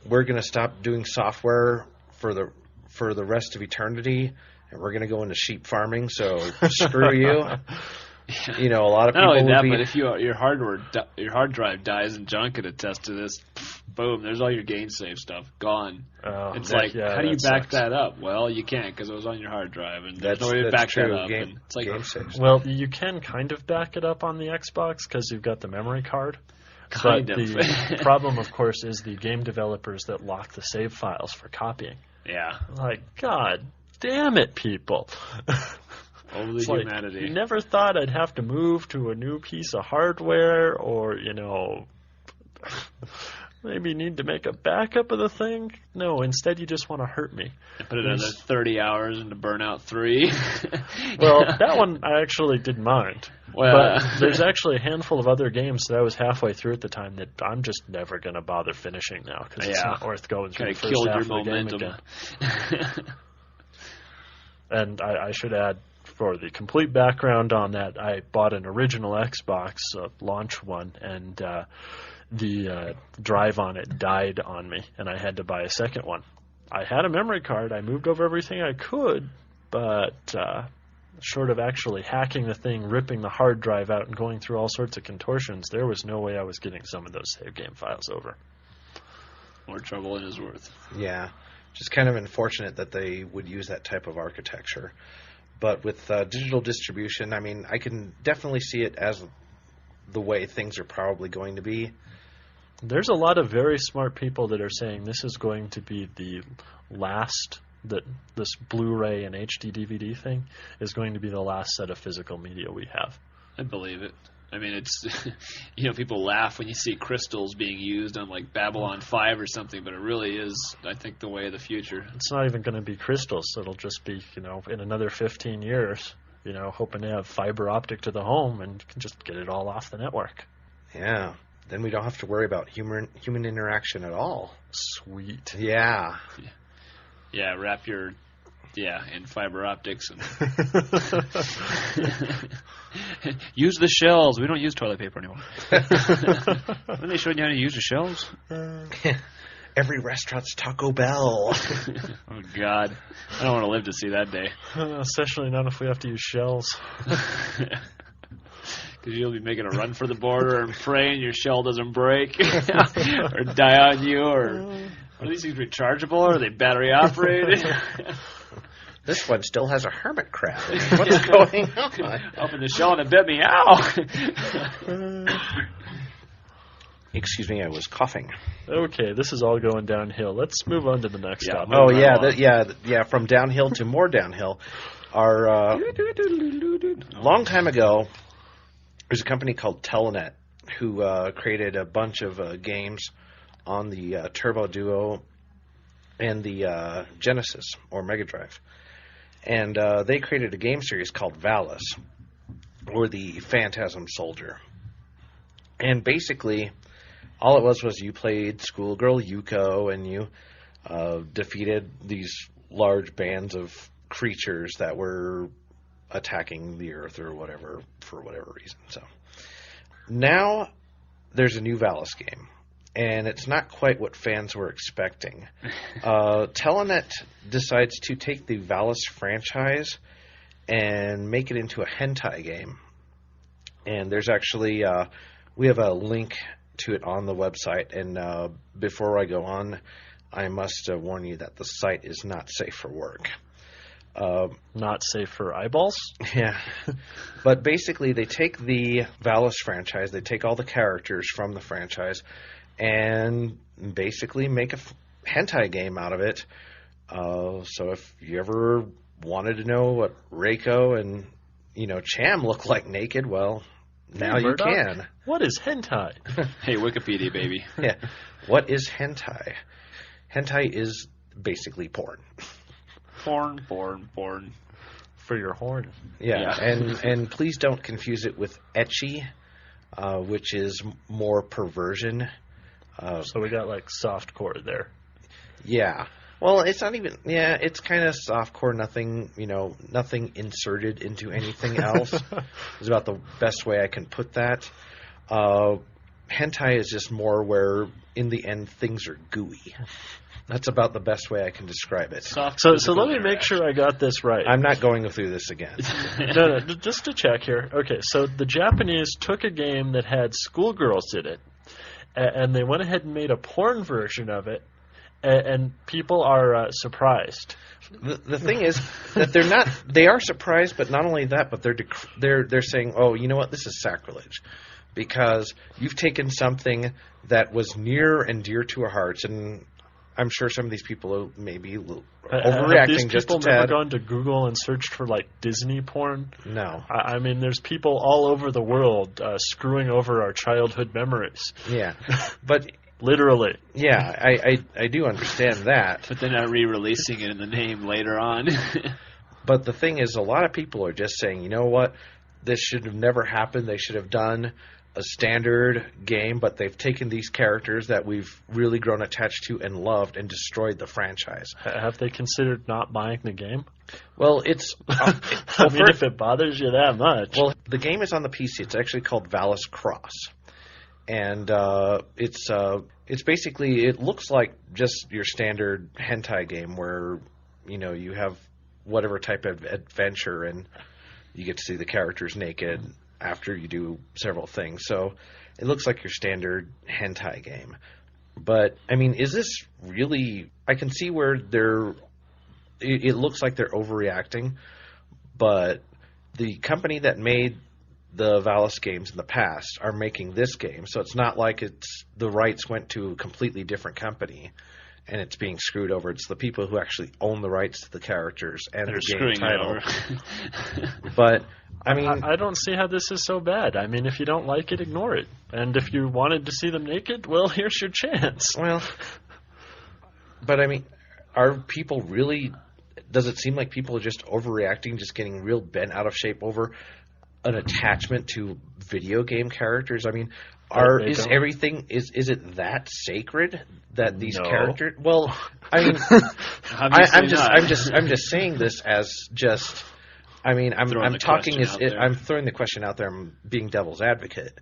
we're going to stop doing software for the rest of eternity, and we're going to go into sheep farming, so screw you. A lot of Not people only would that, be. but if your hard drive dies, and John could attest to this, boom, there's all your game save stuff gone. Oh, It's that- like, yeah, how do you that back sucks. that up? Well, you can't, because it was on your hard drive, and there's That's no way to back true. that up. Game, And it's like, game saves. Well, you can kind of back it up on the Xbox because you've got the memory card. Kind but of. the problem, of course, is the game developers that lock the save files for copying. yeah, Like, God damn it, people. over It's the like, humanity. you never thought I'd have to move to a new piece of hardware or, maybe need to make a backup of the thing. No, instead you just want to hurt me. Put another 30 hours into Burnout 3. Well, that one I actually didn't mind. Well, But there's actually a handful of other games that I was halfway through at the time that I'm just never going to bother finishing now because it's Yeah. not worth going through kind the of first killed half your of the game momentum. again. And I should add, for the complete background on that, I bought an original Xbox launch one, and the drive on it died on me, and I had to buy a second one. I had a memory card. I moved over everything I could, but short of actually hacking the thing, ripping the hard drive out, and going through all sorts of contortions, there was no way I was getting some of those save game files over. More trouble than is worth. Yeah, just kind of unfortunate that they would use that type of architecture. But with digital distribution, I mean, I can definitely see it as the way things are probably going to be. There's a lot of very smart people that are saying this is going to be the last, that this Blu-ray and HD DVD thing is going to be the last set of physical media we have. I believe it. I mean, it's, people laugh when you see crystals being used on like Babylon 5 or something, but it really is, I think, the way of the future. It's not even going to be crystals. It'll just be, in another 15 years, hoping to have fiber optic to the home and can just get it all off the network. Yeah. Then we don't have to worry about human interaction at all. Sweet. Yeah. Yeah, wrap your... Yeah, in fiber optics. And use the shells. We don't use toilet paper anymore. When they showed you how to use the shells? Every restaurant's Taco Bell. Oh, God. I don't want to live to see that day. Especially not if we have to use shells. Because you'll be making a run for the border and praying your shell doesn't break or die on you. Or are these things rechargeable? Or are they battery operated? This one still has a hermit crab. What's going on? Open the shell and it bit me. Ow! Excuse me, I was coughing. Okay, this is all going downhill. Let's move on to the next topic. Oh, yeah, from downhill to more downhill. Our long time ago, there's a company called Telenet who created a bunch of games on the Turbo Duo and the Genesis or Mega Drive. And they created a game series called Valis, or the Phantasm Soldier. And basically, all it was you played schoolgirl Yuko, and you defeated these large bands of creatures that were attacking the Earth or whatever, for whatever reason. So now there's a new Valis game. And it's not quite what fans were expecting. Telenet decides to take the Valis franchise and make it into a hentai game. And there's actually, we have a link to it on the website. And before I go on, I must warn you that the site is not safe for work. Not safe for eyeballs? Yeah. But basically, they take the Valis franchise, they take all the characters from the franchise, and basically make a hentai game out of it. So if you ever wanted to know what Reiko and, Cham look like naked, well, now you can. What is hentai? Hey, Wikipedia, baby. Yeah. What is hentai? Hentai is basically porn. Porn. For your horn. Yeah. And please don't confuse it with ecchi, which is more perversion. So we got softcore there. Yeah. Well, it's not even. Yeah, it's kind of softcore. Nothing, nothing inserted into anything else. Is about the best way I can put that. Hentai is just more where, in the end, things are gooey. That's about the best way I can describe it. So let me make sure I got this right. I'm not going through this again. No, just to check here. Okay, so the Japanese took a game that had schoolgirls in it, and they went ahead and made a porn version of it, and people are surprised. The thing is that they're not. They are surprised, but not only that, but they're saying, "Oh, you know what? This is sacrilege," because you've taken something that was near and dear to our hearts, and I'm sure some of these people may be overreacting just a tad. Have these people never gone to Google and searched for Disney porn? No. I mean, there's people all over the world screwing over our childhood memories. Yeah, but literally. Yeah, I do understand that. But they're not re-releasing it in the name later on. But the thing is, a lot of people are just saying, you know what, this should have never happened. They should have done a standard game, but they've taken these characters that we've really grown attached to and loved and destroyed the franchise. Have they considered not buying the game? Well, it's... if it bothers you that much. Well, the game is on the PC. It's actually called Valis Cross. And it's basically... It looks like just your standard hentai game where, you have whatever type of adventure and you get to see the characters naked after you do several things. So it looks like your standard hentai game. But, I mean, is this really... I can see where it looks like they're overreacting, but the company that made the Valis games in the past are making this game, so it's not like the rights went to a completely different company and it's being screwed over. It's the people who actually own the rights to the characters and the game title. But, I mean... I don't see how this is so bad. I mean, if you don't like it, ignore it. And if you wanted to see them naked, well, here's your chance. Well, but, I mean, are people really... Does it seem like people are just overreacting, just getting real bent out of shape over an attachment to video game characters? I mean... Is it that sacred that these characters? Well, I mean, I'm just saying this as just. I mean, I'm talking as I'm throwing the question out there. I'm being devil's advocate.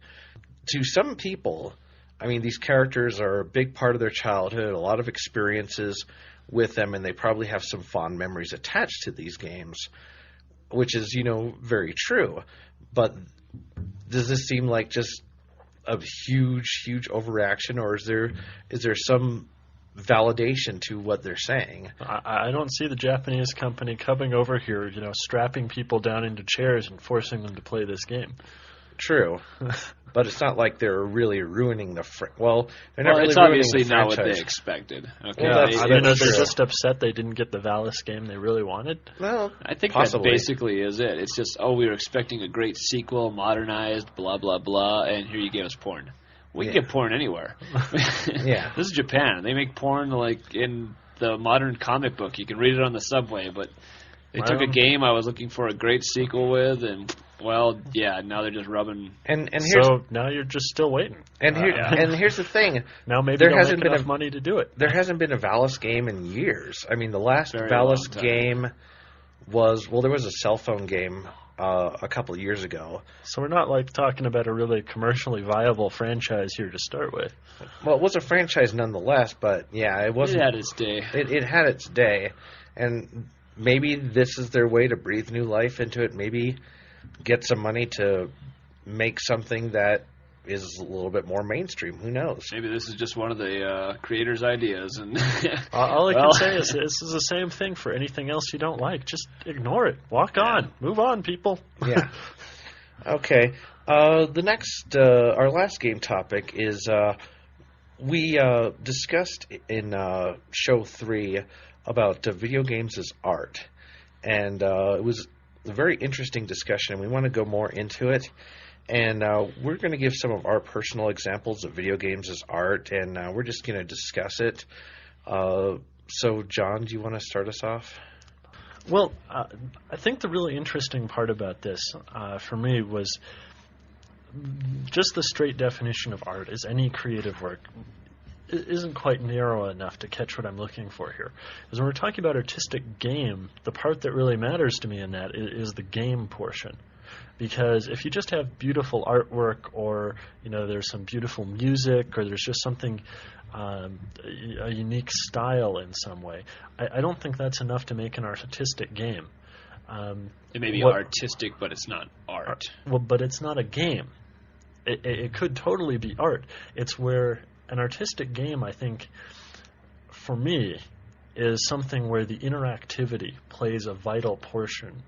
To some people, I mean, these characters are a big part of their childhood, a lot of experiences with them, and they probably have some fond memories attached to these games, which is, very true. But does this seem like just a huge overreaction, or is there some validation to what they're saying? I don't see the Japanese company coming over here, strapping people down into chairs and forcing them to play this game. True, but it's not like they're really ruining the. They're not really it's ruining obviously the not franchise. what they expected. Okay, they're just upset they didn't get the Valis game they really wanted. Well, I think possibly. that basically is it. It's just, we were expecting a great sequel, modernized, blah blah blah, and here you gave us porn. We can get porn anywhere. Yeah, this is Japan. They make porn like in the modern comic book. You can read it on the subway, but they took a game I was looking for a great sequel with, and now they're just rubbing. And so now you're just still waiting. And here's the thing. Now maybe there don't hasn't make been enough money to do it. There hasn't been a Valis game in years. I mean, the last Very Valis long time. game was there was a cell phone game a couple of years ago. So we're not talking about a really commercially viable franchise here to start with. Well, it was a franchise nonetheless, but it wasn't. It had its day. It had its day, and maybe this is their way to breathe new life into it. Maybe get some money to make something that is a little bit more mainstream. Who knows? Maybe this is just one of the creators' ideas. And all I can say is this is the same thing for anything else you don't like. Just ignore it. Walk on. Move on, people. Yeah. Okay. The next, our last game topic is we discussed in show 3 about video games as art. And it was a very interesting discussion, and we want to go more into it. And we're going to give some of our personal examples of video games as art, and we're just going to discuss it. So, John, do you want to start us off? Well, I think the really interesting part about this, for me, was just the straight definition of art is any creative work. It isn't quite narrow enough to catch what I'm looking for here. Because when we're talking about artistic game, the part that really matters to me in that is the game portion. Because if you just have beautiful artwork, or there's some beautiful music, or there's just something, a unique style in some way, I don't think that's enough to make an artistic game. It may be artistic, but it's not art. Well, but it's not a game. It could totally be art. It's where an artistic game, I think, for me, is something where the interactivity plays a vital portion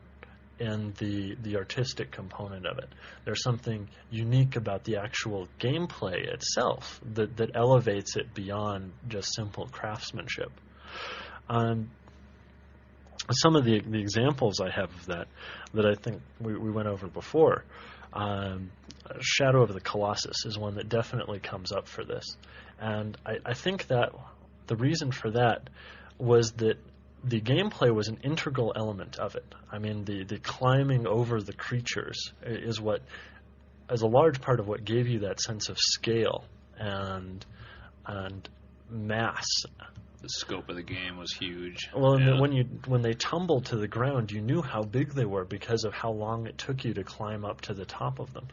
in the artistic component of it. There's something unique about the actual gameplay itself that elevates it beyond just simple craftsmanship. Some of the examples I have of that I think we went over before. Shadow of the Colossus is one that definitely comes up for this. And I think that the reason for that was that the gameplay was an integral element of it. I mean, the climbing over the creatures is a large part of what gave you that sense of scale and mass. The scope of the game was huge. Well, and when they tumbled to the ground, you knew how big they were because of how long it took you to climb up to the top of them,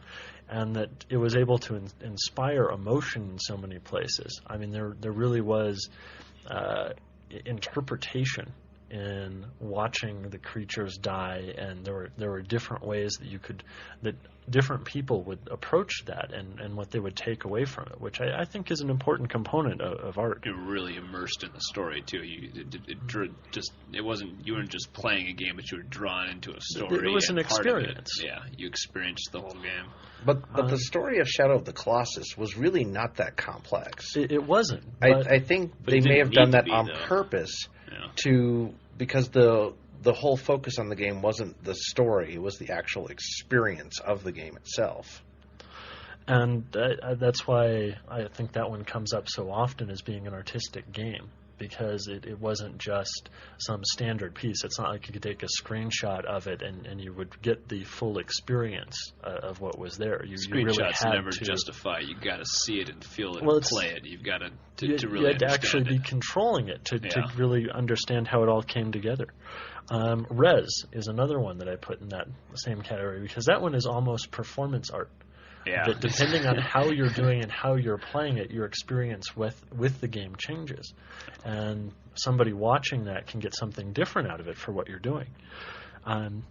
and that it was able to inspire emotion in so many places. I mean, there really was interpretation in watching the creatures die, and there were different ways that different people would approach that and what they would take away from it, which I think is an important component of art. You're really immersed in the story too. You weren't just playing a game, but you were drawn into a story. It was an experience. Yeah, you experienced the whole game. But the story of Shadow of the Colossus was really not that complex. It wasn't. I think they may have done that on purpose because the whole focus on the game wasn't the story, it was the actual experience of the game itself. And that's why I think that one comes up so often as being an artistic game, because it wasn't just some standard piece. It's not like you could take a screenshot of it and you would get the full experience of what was there. Screenshots you really had never justify. You got to see it and feel it and play it. You've got to really you had to understand actually it. be controlling it to really understand how it all came together. Res is another one that I put in that same category, because that one is almost performance art. Yeah. That depending on how you're doing and how you're playing it, your experience with the game changes. And somebody watching that can get something different out of it for what you're doing.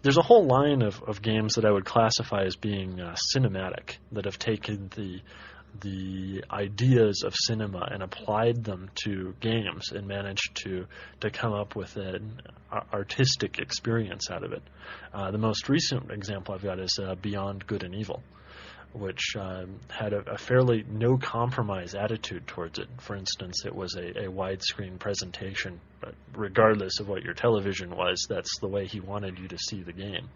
There's a whole line of games that I would classify as being cinematic, that have taken the ideas of cinema and applied them to games and managed to come up with an artistic experience out of it. The most recent example I've got is Beyond Good and Evil, which had a fairly no-compromise attitude towards it. For instance, it was a widescreen presentation, but regardless of what your television was, that's the way he wanted you to see the game.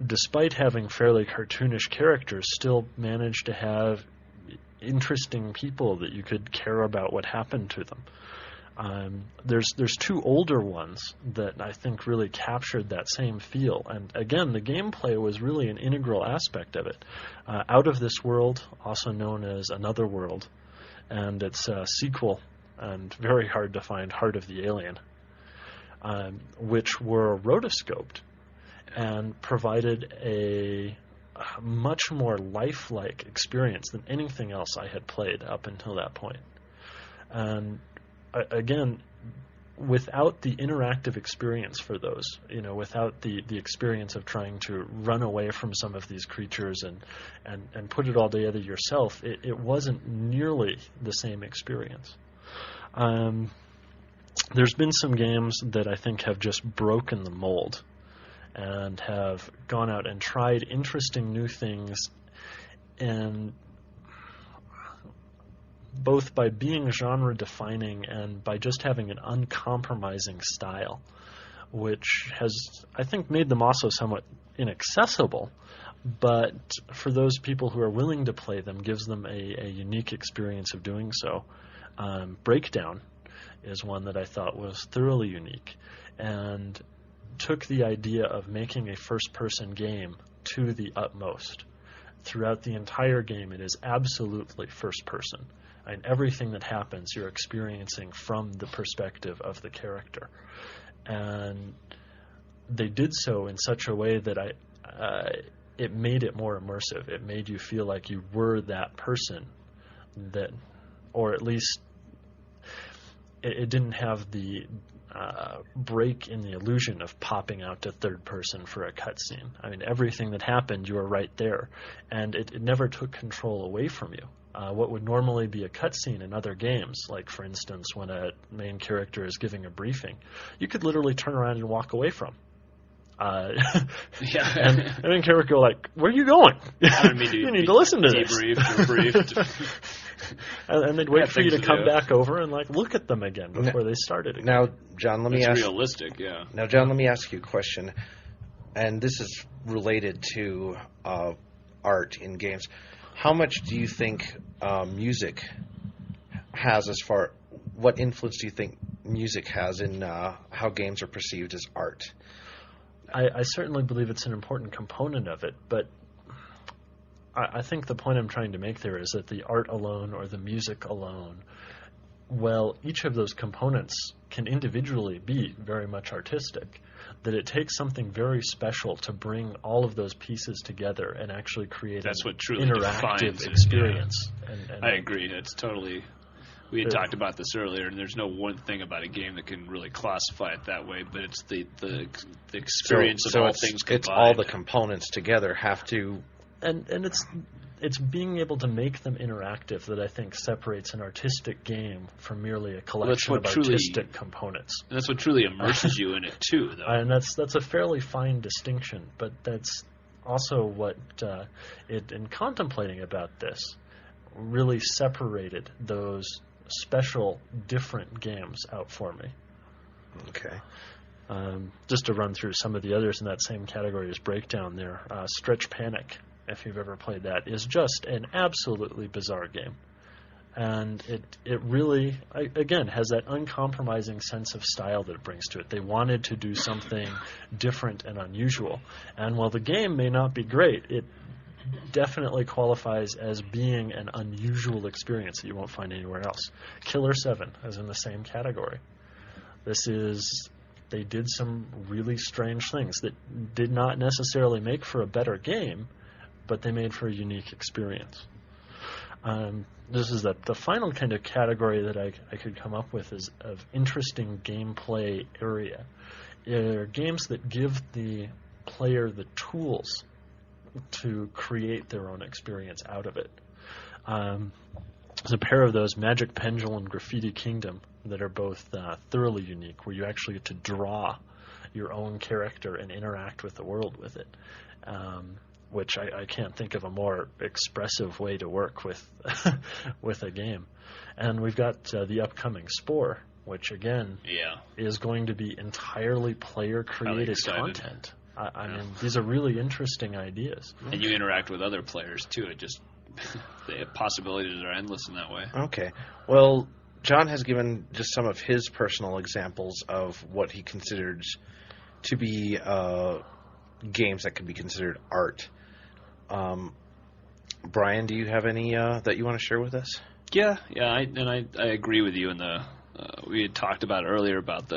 Despite having fairly cartoonish characters, still managed to have interesting people that you could care about what happened to them. There's two older ones that I think really captured that same feel. And again, the gameplay was really an integral aspect of it. Out of This World, also known as Another World, and its sequel, and very hard to find, Heart of the Alien, which were rotoscoped and provided a much more lifelike experience than anything else I had played up until that point. And again, without the interactive experience for those, without the experience of trying to run away from some of these creatures and put it all together yourself, it wasn't nearly the same experience. There's been some games that I think have just broken the mold and have gone out and tried interesting new things, and both by being genre-defining and by just having an uncompromising style, which has, I think, made them also somewhat inaccessible, but for those people who are willing to play them, gives them a unique experience of doing so. Breakdown is one that I thought was thoroughly unique, and took the idea of making a first-person game to the utmost. Throughout the entire game, it is absolutely first-person. And everything that happens, you're experiencing from the perspective of the character. And they did so in such a way that it made it more immersive. It made you feel like you were that person, or at least it didn't have the break in the illusion of popping out to third person for a cutscene. I mean, everything that happened, you were right there, and it never took control away from you. What would normally be a cutscene in other games, like for instance when a main character is giving a briefing, you could literally turn around and walk away from. And the main character go like, "Where are you going? You need to listen to this." Debriefed. And they'd wait for you to come back over and like look at them again before they started again. Now, John, let me ask. Realistic, yeah. Now, John, let me ask you a question, and this is related to art in games. How much do you think music has what influence do you think music has in how games are perceived as art? I certainly believe it's an important component of it, but I think the point I'm trying to make there is that the art alone or the music alone, well, each of those components can individually be very much artistic, that it takes something very special to bring all of those pieces together and actually create That's an what truly interactive defines experience. it, yeah. And I agree. That's totally We had talked about this earlier, and there's no one thing about a game that can really classify it that way, but it's the experience of all things combined. It's all the components together have to... And it's being able to make them interactive that I think separates an artistic game from merely a collection of artistic components. And that's what truly immerses you in it, too, though. And that's a fairly fine distinction, but that's also what, in contemplating about this, really separated those special, different games out for me. Okay. Just to run through some of the others in that same category as Breakdown there, Stretch Panic, if you've ever played that, is just an absolutely bizarre game. And it really, again, has that uncompromising sense of style that it brings to it. They wanted to do something different and unusual. And while the game may not be great, it definitely qualifies as being an unusual experience that you won't find anywhere else. Killer 7 is in the same category. They did some really strange things that did not necessarily make for a better game, but they made for a unique experience. This is the final kind of category that I could come up with is of interesting gameplay area. They're games that give the player the tools to create their own experience out of it. There's a pair of those, Magic Pendulum and Graffiti Kingdom, that are both thoroughly unique, where you actually get to draw your own character and interact with the world with it. Which I can't think of a more expressive way to work with with a game. And we've got the upcoming Spore, which again is going to be entirely player-created content. I mean, these are really interesting ideas. And you interact with other players, too. It just the possibilities are endless in that way. Okay. Well, John has given just some of his personal examples of what he considers to be games that could be considered art. Brian, do you have any that you want to share with us? Yeah, I agree with you. We had talked about earlier about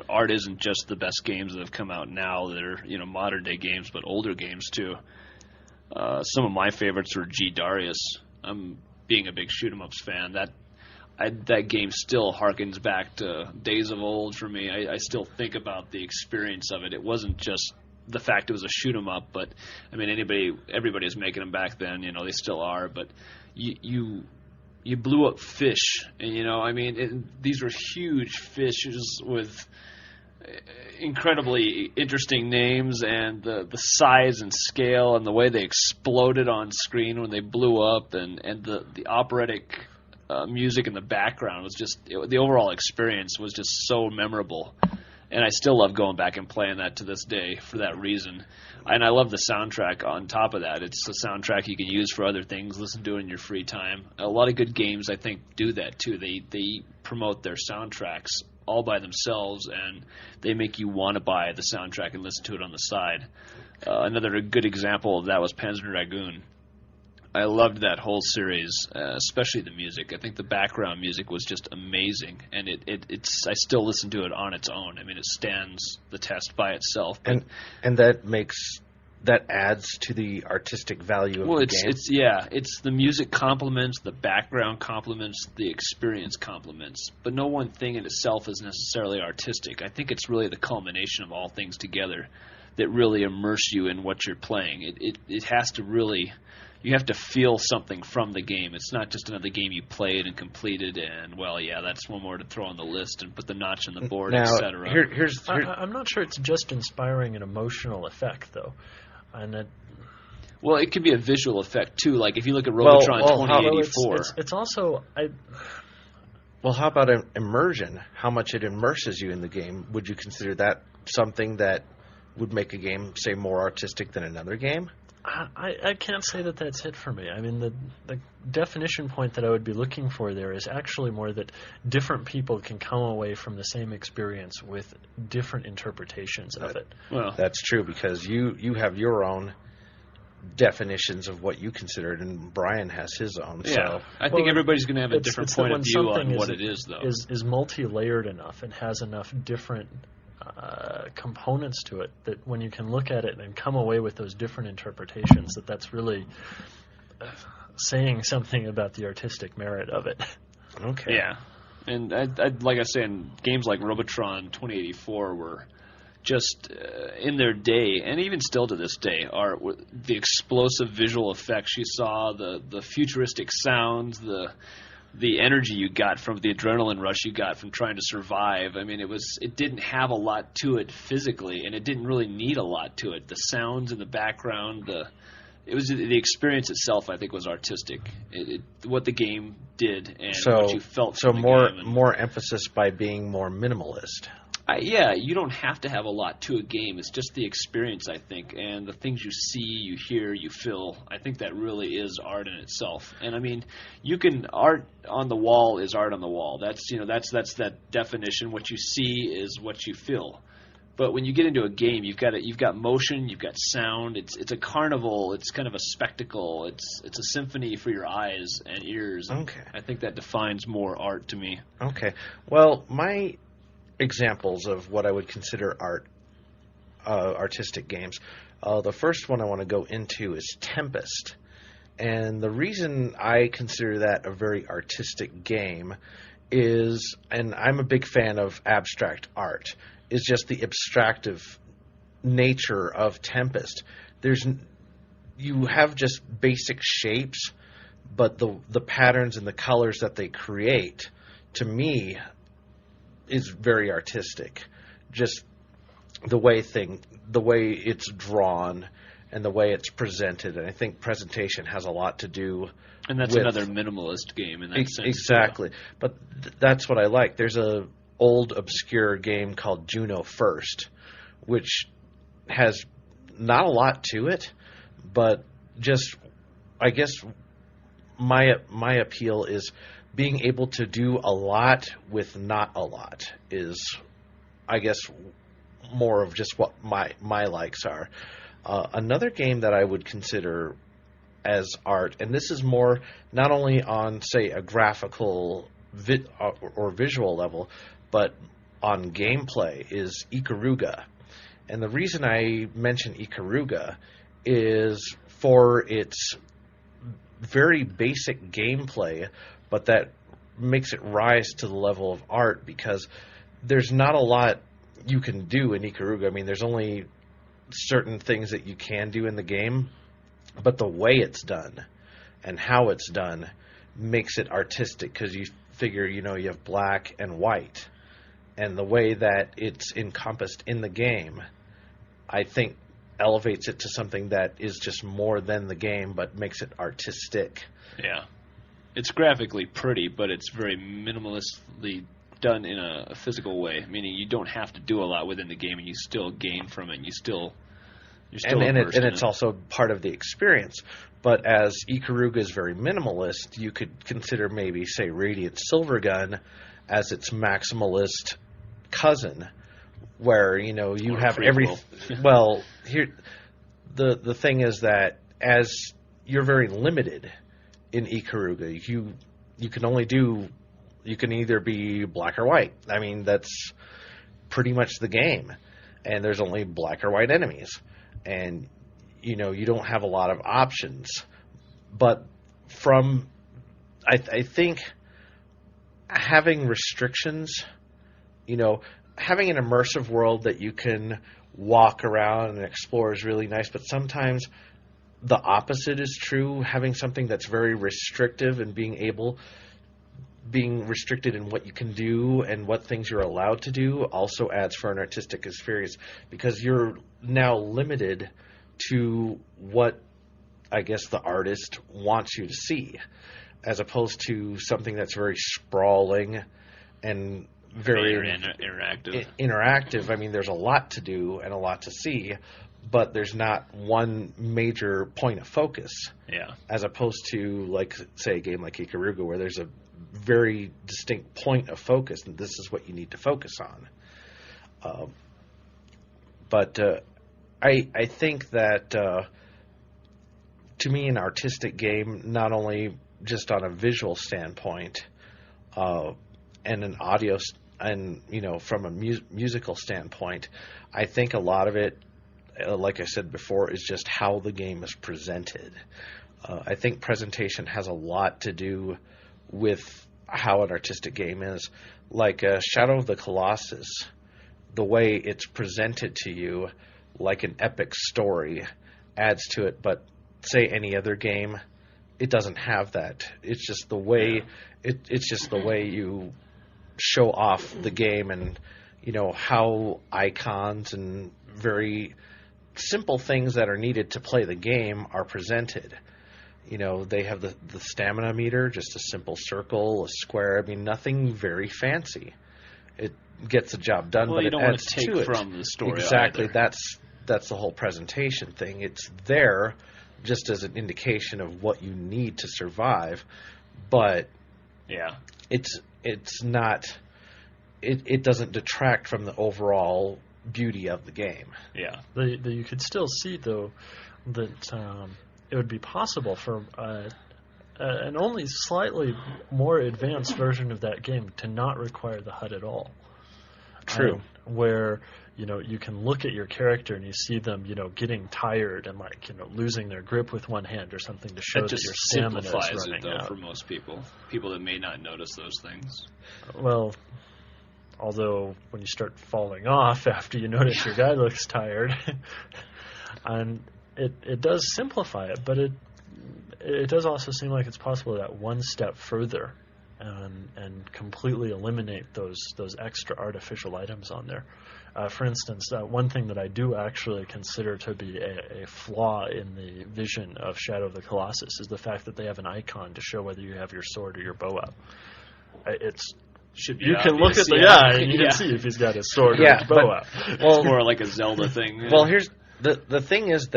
art isn't just the best games that have come out now that are modern day games, but older games too. Some of my favorites were G Darius. I'm being a big shoot 'em ups fan. That game still harkens back to days of old for me. I still think about the experience of it. It wasn't just the fact it was a shoot 'em up, but I mean everybody was making them back then. They still are, but you blew up fish, and these were huge fishes with incredibly interesting names, and the size and scale and the way they exploded on screen when they blew up, and the operatic music in the background was just the overall experience was just so memorable. And I still love going back and playing that to this day for that reason. And I love the soundtrack on top of that. It's a soundtrack you can use for other things, listen to it in your free time. A lot of good games, I think, do that too. They promote their soundtracks all by themselves, and they make you want to buy the soundtrack and listen to it on the side. Another good example of that was Panzer Dragoon. I loved that whole series, especially the music. I think the background music was just amazing, and I still listen to it on its own. I mean, it stands the test by itself. And that adds to the artistic value of the game. It's the music complements, the background complements, the experience complements. But no one thing in itself is necessarily artistic. I think it's really the culmination of all things together that really immerse you in what you're playing. It has to really... You have to feel something from the game. It's not just another game you played and completed and, that's one more to throw on the list and put the notch on the board, etc. I'm not sure it's just inspiring an emotional effect, though. Well, it could be a visual effect, too. Like, if you look at Robotron 2084. It's also... Well, how about immersion? How much it immerses you in the game? Would you consider that something that would make a game, say, more artistic than another game? I can't say that that's it for me. I mean, the definition point that I would be looking for there is actually more that different people can come away from the same experience with different interpretations of it. Well, that's true, because you have your own definitions of what you considered, and Brian has his own. Yeah, so. I think everybody's going to have a different point of view on what it is, though. Is multi-layered enough and has enough different components to it that when you can look at it and come away with those different interpretations, that's really saying something about the artistic merit of it. Okay. Yeah. And I'd like I say, games like Robotron 2084 were just in their day, and even still to this day, are the explosive visual effects you saw, the futuristic sounds, the energy you got from the adrenaline rush you got from trying to survive. I mean, it didn't have a lot to it physically, and it didn't really need a lot to it. The sounds in the background, it was the experience itself. I think was artistic. What the game did and what you felt. So from the more game and, more emphasis by being more minimalist. yeah, you don't have to have a lot to a game. It's just the experience, I think, and the things you see, you hear, you feel. I think that really is art in itself. And I mean, art on the wall is art on the wall. That's that definition. What you see is what you feel. But when you get into a game, you've got motion, you've got sound. It's a carnival. It's kind of a spectacle. It's a symphony for your eyes and ears. And Okay. I think that defines more art to me. Okay. Well, my examples of what I would consider artistic games. The first one I want to go into is Tempest. And the reason I consider that a very artistic game is, and I'm a big fan of abstract art, is just the abstractive nature of Tempest. You have just basic shapes, but the patterns and the colors that they create, to me, is very artistic. Just the way it's drawn and the way it's presented. And I think presentation has a lot to do. And that's with another minimalist game in that sense. Exactly. But that's what I like. There's a old obscure game called Juno First, which has not a lot to it, but just, I guess my appeal is being able to do a lot with not a lot is, I guess, more of just what my likes are. Another game that I would consider as art, and this is more not only on, say, a graphical or visual level, but on gameplay, is Ikaruga. And the reason I mention Ikaruga is for its very basic gameplay, but that makes it rise to the level of art, because there's not a lot you can do in Ikaruga. I mean, there's only certain things that you can do in the game, but the way it's done and how it's done makes it artistic, because you figure, you have black and white, and the way that it's encompassed in the game, I think, elevates it to something that is just more than the game, but makes it artistic. Yeah. It's graphically pretty, but it's very minimalistically done in a physical way, meaning you don't have to do a lot within the game, and you still gain from it. You're still and immersed in it's also part of the experience. But as Ikaruga is very minimalist, you could consider maybe, say, Radiant Silvergun as its maximalist cousin, where you have well, here the thing is that as you're very limited in Ikaruga, you can either be black or white. I mean, that's pretty much the game, and there's only black or white enemies, and you don't have a lot of options. But I think having restrictions, having an immersive world that you can walk around and explore is really nice, but sometimes the opposite is true. Having something that's very restrictive and being restricted in what you can do and what things you're allowed to do also adds for an artistic experience, because you're now limited to what, I guess, the artist wants you to see, as opposed to something that's very sprawling and very interactive. I mean, there's a lot to do and a lot to see, but there's not one major point of focus. Yeah. As opposed to, like, say, a game like Ikaruga, where there's a very distinct point of focus, and this is what you need to focus on. But I think that, to me, an artistic game, not only just on a visual standpoint, and an audio and from a musical standpoint, I think a lot of it, like I said before, is just how the game is presented. I think presentation has a lot to do with how an artistic game is. Like Shadow of the Colossus, the way it's presented to you like an epic story adds to it, but say any other game, it doesn't have that. It's just the way it's just the way you show off the game, and how icons and very simple things that are needed to play the game are presented. They have the stamina meter, just a simple circle, a square. I mean, nothing very fancy. It gets the job done, Well, but you it don't want adds to take to it. from the story. Exactly. Either. That's the whole presentation thing. It's there just as an indication of what you need to survive, but yeah, it's not. It doesn't detract from the overall beauty of the game. Yeah. You could still see, though, that it would be possible for an only slightly more advanced version of that game to not require the HUD at all. True. Where you can look at your character and you see them getting tired and losing their grip with one hand or something to show That that just your stamina is simplifies running it, though, out. for most people that may not notice those things. Well, although when you start falling off after you notice your guy looks tired, and it does simplify it, but it does also seem like it's possible that one step further and completely eliminate those extra artificial items on there. For instance, one thing that I do actually consider to be a flaw in the vision of Shadow of the Colossus is the fact that they have an icon to show whether you have your sword or your bow up. Should be You can look obvious, at the guy and you can see if he's got his sword or his bow up. It's more like a Zelda thing. Yeah. Well, here's the thing is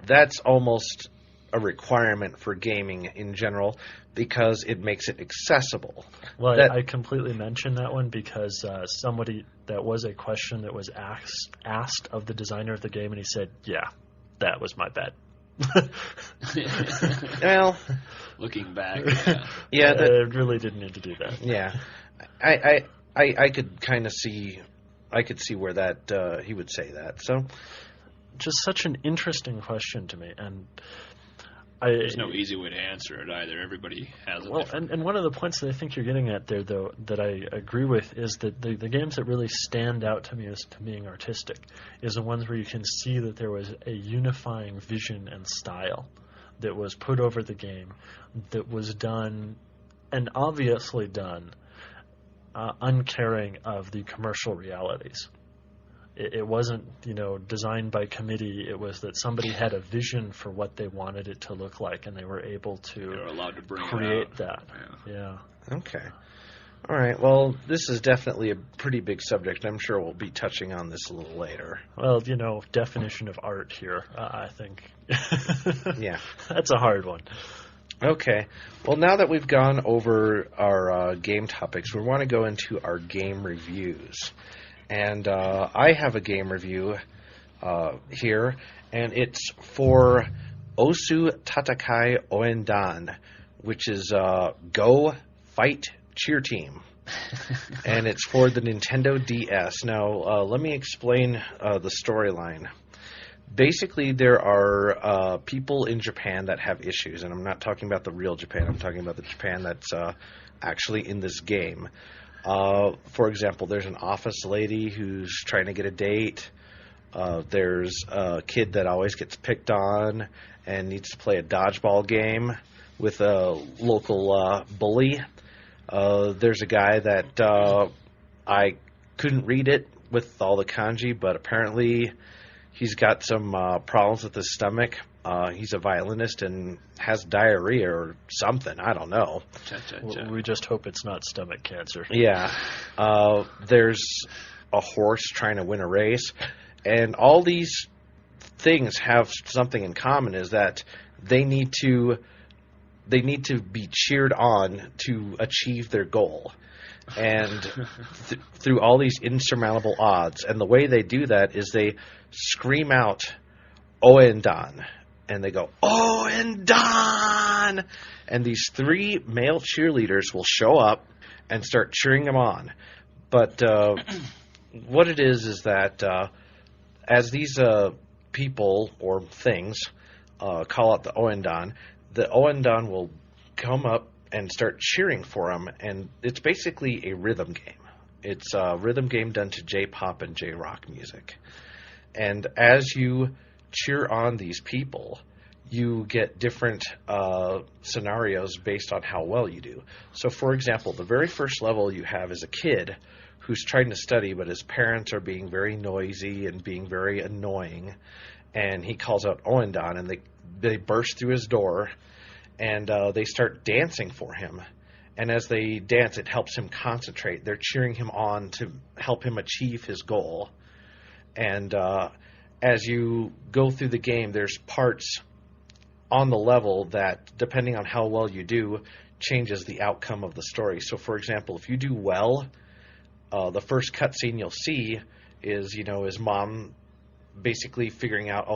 that's almost a requirement for gaming in general because it makes it accessible. Well, I completely mentioned that one because that was a question that was asked of the designer of the game, and he said, "Yeah, that was my bad." Well, looking back, yeah, I really didn't need to do that. Yeah, I could kind of see, I could see where that he would say that. So, just such an interesting question to me, and there's no easy way to answer it either. Everybody has a different... and one of the points that I think you're getting at there, though, that I agree with, is that the games that really stand out to me as to being artistic is the ones where you can see that there was a unifying vision and style that was put over the game, that was done, and obviously done, uncaring of the commercial realities. It wasn't, designed by committee. It was that somebody had a vision for what they wanted it to look like, and they were able to They were allowed to bring create it that. Yeah. okay. All right. Well, this is definitely a pretty big subject. I'm sure we'll be touching on this a little later. Well, definition of art here, I think. Yeah. That's a hard one. Okay. Well, now that we've gone over our game topics, we want to go into our game reviews. And I have a game review here, and it's for Osu Tatakai OUENDAN, which is Go Fight Cheer Team. And it's for the Nintendo DS. Now, let me explain the storyline. Basically, there are people in Japan that have issues, and I'm not talking about the real Japan. I'm talking about the Japan that's actually in this game. For example, there's an office lady who's trying to get a date. There's a kid that always gets picked on and needs to play a dodgeball game with a local bully. There's a guy that I couldn't read it with all the kanji, but apparently he's got some problems with his stomach. He's a violinist and has diarrhea or something. I don't know. We just hope it's not stomach cancer. Yeah. There's a horse trying to win a race. And all these things have something in common, is that they need to be cheered on to achieve their goal. And through all these insurmountable odds. And the way they do that is they scream out, "OUENDAN." And they go, "OUENDAN!" And these three male cheerleaders will show up and start cheering them on. But what it is that as these people or things call out the OUENDAN will come up and start cheering for him. And it's basically a rhythm game. It's a rhythm game done to J-pop and J-rock music. And as you cheer on these people, you get different scenarios based on how well you do. So, for example, the very first level you have is a kid who's trying to study, but his parents are being very noisy and being very annoying. And he calls out OUENDAN, and they burst through his door, and they start dancing for him. And as they dance, it helps him concentrate. They're cheering him on to help him achieve his goal. And as you go through the game, there's parts on the level that, depending on how well you do, changes the outcome of the story. So, for example, if you do well, the first cutscene you'll see is, his mom basically figuring out,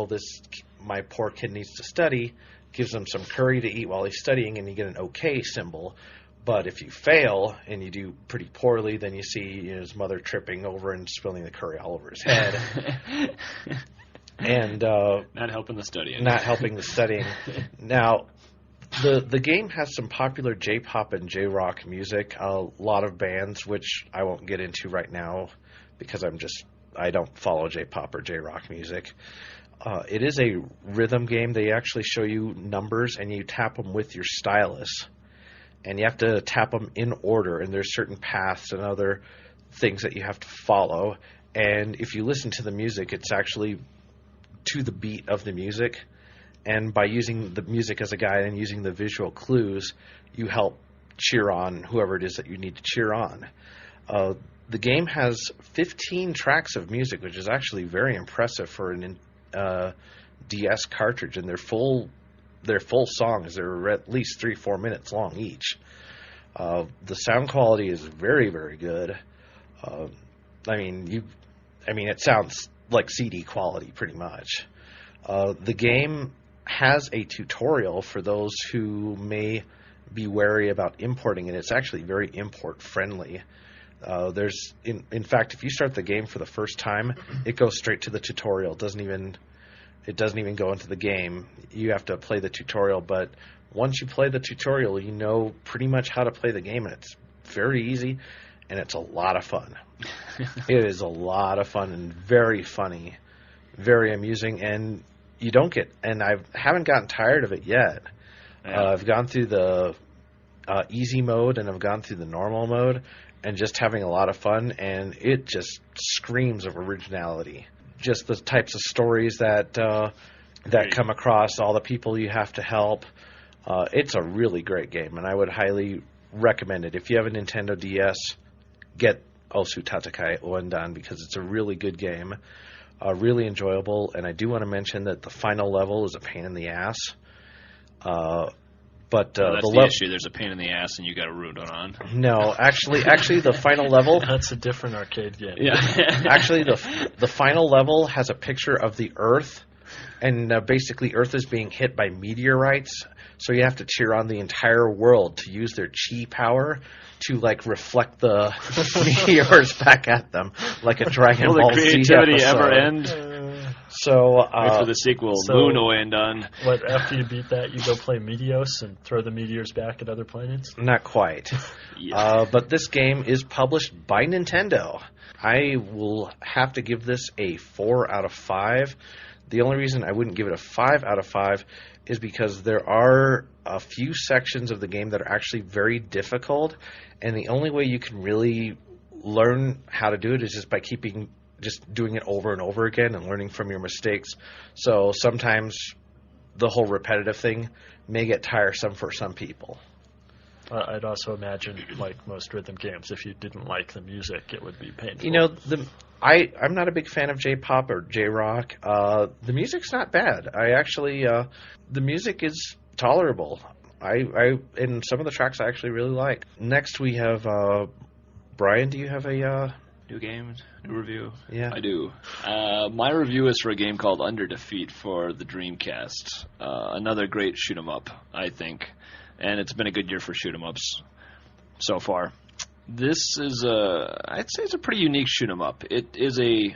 my poor kid needs to study, gives him some curry to eat while he's studying, and you get an okay symbol. But if you fail and you do pretty poorly, then you see his mother tripping over and spilling the curry all over his head. And not helping the studying. Not helping the studying. Now, the game has some popular J-pop and J-rock music, a lot of bands, which I won't get into right now because I don't follow J-pop or J-rock music. It is a rhythm game. They actually show you numbers, and you tap them with your stylus. And you have to tap them in order, and there's certain paths and other things that you have to follow. And if you listen to the music, it's actually to the beat of the music. And by using the music as a guide and using the visual clues, you help cheer on whoever it is that you need to cheer on. The game has 15 tracks of music, which is actually very impressive for an DS cartridge, and they're full songs. They're at least 3-4 minutes long each. The sound quality is very, very good. It sounds like CD quality pretty much. The game has a tutorial for those who may be wary about importing it. It's actually very import friendly. In fact, if you start the game for the first time, it goes straight to the tutorial. It doesn't even go into the game. You have to play the tutorial, but once you play the tutorial, you know pretty much how to play the game, and it's very easy, and it's a lot of fun. It is a lot of fun and very funny, very amusing, and I haven't gotten tired of it yet. Yeah. I've gone through the easy mode, and I've gone through the normal mode, and just having a lot of fun, and it just screams of originality. Just the types of stories that come across, all the people you have to help. It's a really great game, and I would highly recommend it. If you have a Nintendo DS, get Osu TATAKAI OUENDAN, because it's a really good game, really enjoyable. And I do want to mention that the final level is a pain in the ass. But that's the issue. There's a pain in the ass, and you got to root it on. No, actually, the final level. That's a different arcade game. Yeah. Actually, the final level has a picture of the Earth, and basically Earth is being hit by meteorites. So you have to cheer on the entire world to use their chi power to reflect the meteors back at them, like a Dragon Ball Z episode. Will the creativity ever end? So wait for the sequel, Moon OUENDAN. What, after you beat that, you go play Meteos and throw the meteors back at other planets? Not quite. Yeah. But this game is published by Nintendo. I will have to give this a 4 out of 5. The only reason I wouldn't give it a 5 out of 5 is because there are a few sections of the game that are actually very difficult, and the only way you can really learn how to do it is just by doing it over and over again and learning from your mistakes. So sometimes the whole repetitive thing may get tiresome for some people. I'd also imagine, like most rhythm games, if you didn't like the music, it would be painful. I'm not a big fan of J-pop or J-rock. The music's not bad. The music is tolerable. And some of the tracks I actually really like. Next we have Brian. Do you have a new game, new review? Yeah, I do. My review is for a game called Under Defeat for the Dreamcast. Another great shoot 'em up, I think, and it's been a good year for shoot 'em ups so far. This is I'd say it's a pretty unique shoot 'em up. It is a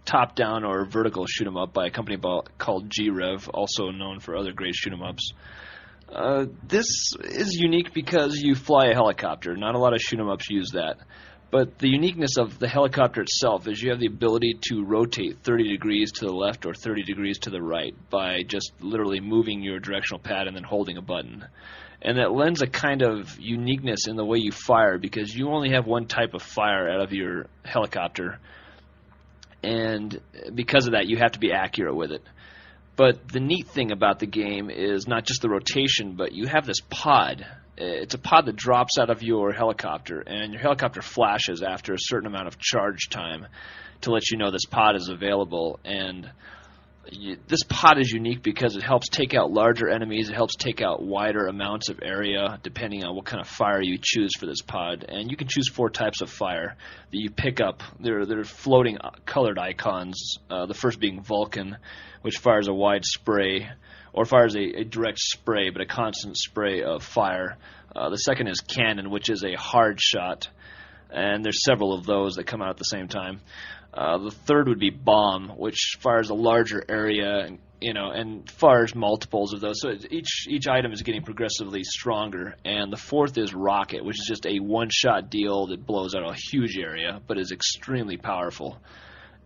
top-down or vertical shoot 'em up by a company called G-Rev, also known for other great shoot 'em ups. This is unique because you fly a helicopter. Not a lot of shoot-'em-ups use that. But the uniqueness of the helicopter itself is you have the ability to rotate 30 degrees to the left or 30 degrees to the right by just literally moving your directional pad and then holding a button. And that lends a kind of uniqueness in the way you fire because you only have one type of fire out of your helicopter. And because of that, you have to be accurate with it. But the neat thing about the game is not just the rotation, but you have this pod. It's a pod that drops out of your helicopter, and your helicopter flashes after a certain amount of charge time to let you know this pod is available. And this pod is unique because it helps take out larger enemies. It helps take out wider amounts of area depending on what kind of fire you choose for this pod. And you can choose 4 types of fire that you pick up. They're floating colored icons, the first being Vulcan, which fires a wide spray, or fires a direct spray, but a constant spray of fire. The second is Cannon, which is a hard shot, and there's several of those that come out at the same time. The third would be Bomb, which fires a larger area, and fires multiples of those. So each item is getting progressively stronger. And the fourth is Rocket, which is just a one-shot deal that blows out a huge area, but is extremely powerful.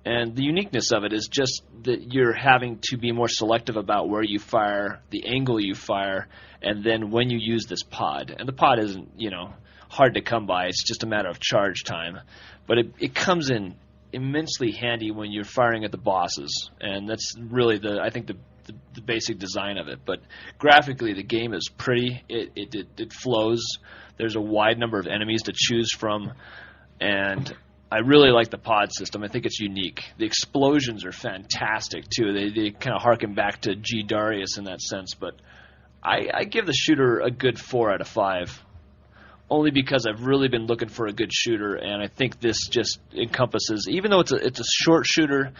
And the uniqueness of it is just that you're having to be more selective about where you fire, the angle you fire, and then when you use this pod. And the pod isn't, hard to come by. It's just a matter of charge time. But it comes in immensely handy when you're firing at the bosses. And that's really, I think, the basic design of it. But graphically, the game is pretty. It flows. There's a wide number of enemies to choose from. And I really like the pod system. I think it's unique. The explosions are fantastic, too. They kind of harken back to G. Darius in that sense. But I give the shooter a good 4 out of 5, only because I've really been looking for a good shooter, and I think this just encompasses, even though it's a short shooter,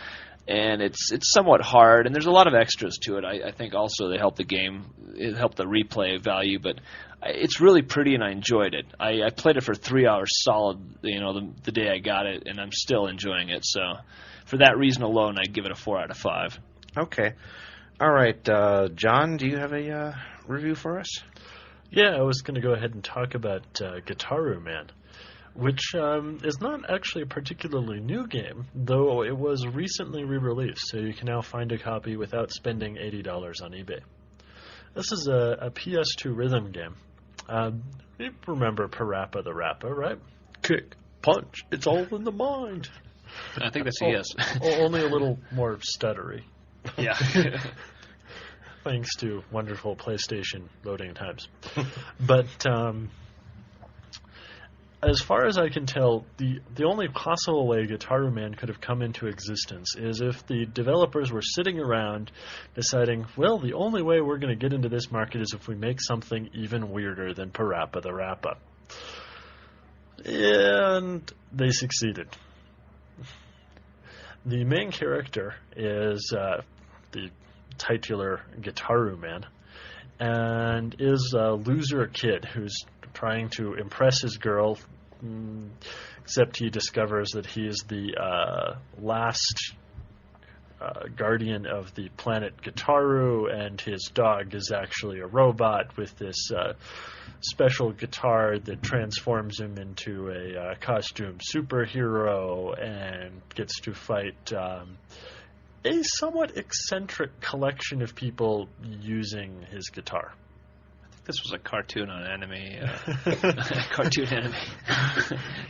and it's somewhat hard, and there's a lot of extras to it. I think also they help the game. It helped the replay value, but it's really pretty, and I enjoyed it. I played it for 3 hours solid, the day I got it, and I'm still enjoying it. So for that reason alone, I'd give it a 4 out of 5. Okay. All right. John, do you have a review for us? Yeah, I was going to go ahead and talk about GITAROO MAN, which is not actually a particularly new game, though it was recently re-released, so you can now find a copy without spending $80 on eBay. This is a PS2 rhythm game. You remember Parappa the Rapper, right? Kick, punch, it's all in the mind. I think that's a yes. Only a little more stuttery. Yeah. Thanks to wonderful PlayStation loading times. But as far as I can tell, the only possible way GITAROO MAN could have come into existence is if the developers were sitting around deciding, well, the only way we're going to get into this market is if we make something even weirder than Parappa the Rapper. And they succeeded. The main character is the titular GITAROO MAN, and is a loser kid who's trying to impress his girl, except he discovers that he is the last guardian of the planet GITAROO, and his dog is actually a robot with this special guitar that transforms him into a costume superhero and gets to fight a somewhat eccentric collection of people using his guitar. I think this was a cartoon on anime, cartoon anime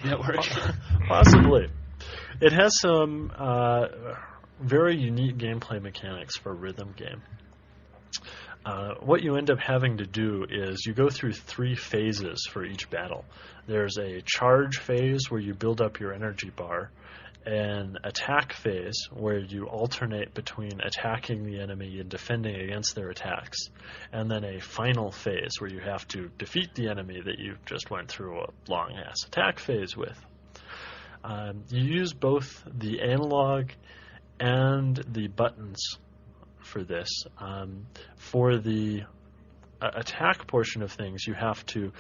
network. Possibly. It has some very unique gameplay mechanics for a rhythm game. What you end up having to do is you go through 3 phases for each battle. There's a charge phase where you build up your energy bar, an attack phase where you alternate between attacking the enemy and defending against their attacks, and then a final phase where you have to defeat the enemy that you just went through a long-ass attack phase with. You use both the analog and the buttons for this. For the attack portion of things, you have to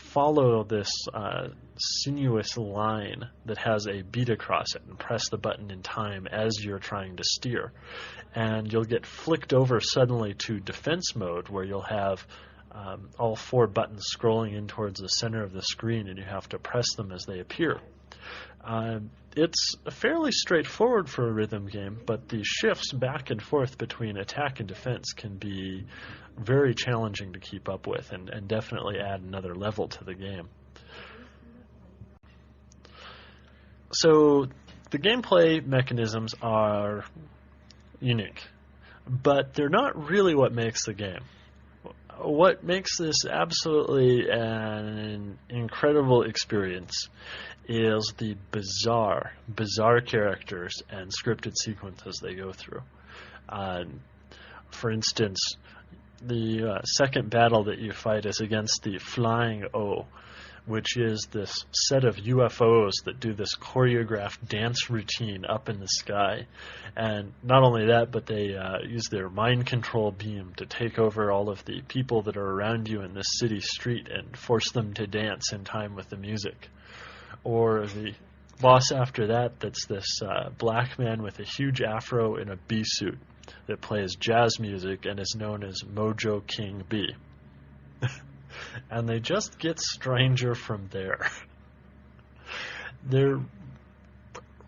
follow this sinuous line that has a beat across it and press the button in time as you're trying to steer. And you'll get flicked over suddenly to defense mode, where you'll have all 4 buttons scrolling in towards the center of the screen, and you have to press them as they appear. It's fairly straightforward for a rhythm game, but the shifts back and forth between attack and defense can be very challenging to keep up with, and definitely add another level to the game. So the gameplay mechanisms are unique, but they're not really what makes the game. What makes this absolutely an incredible experience is the bizarre characters and scripted sequences they go through. For instance, the second battle that you fight is against the Flying O, which is this set of UFOs that do this choreographed dance routine up in the sky. And not only that, but they use their mind control beam to take over all of the people that are around you in this city street and force them to dance in time with the music. Or the boss after that, that's this black man with a huge afro in a bee suit that plays jazz music and is known as Mojo King B. And they just get stranger from there. They're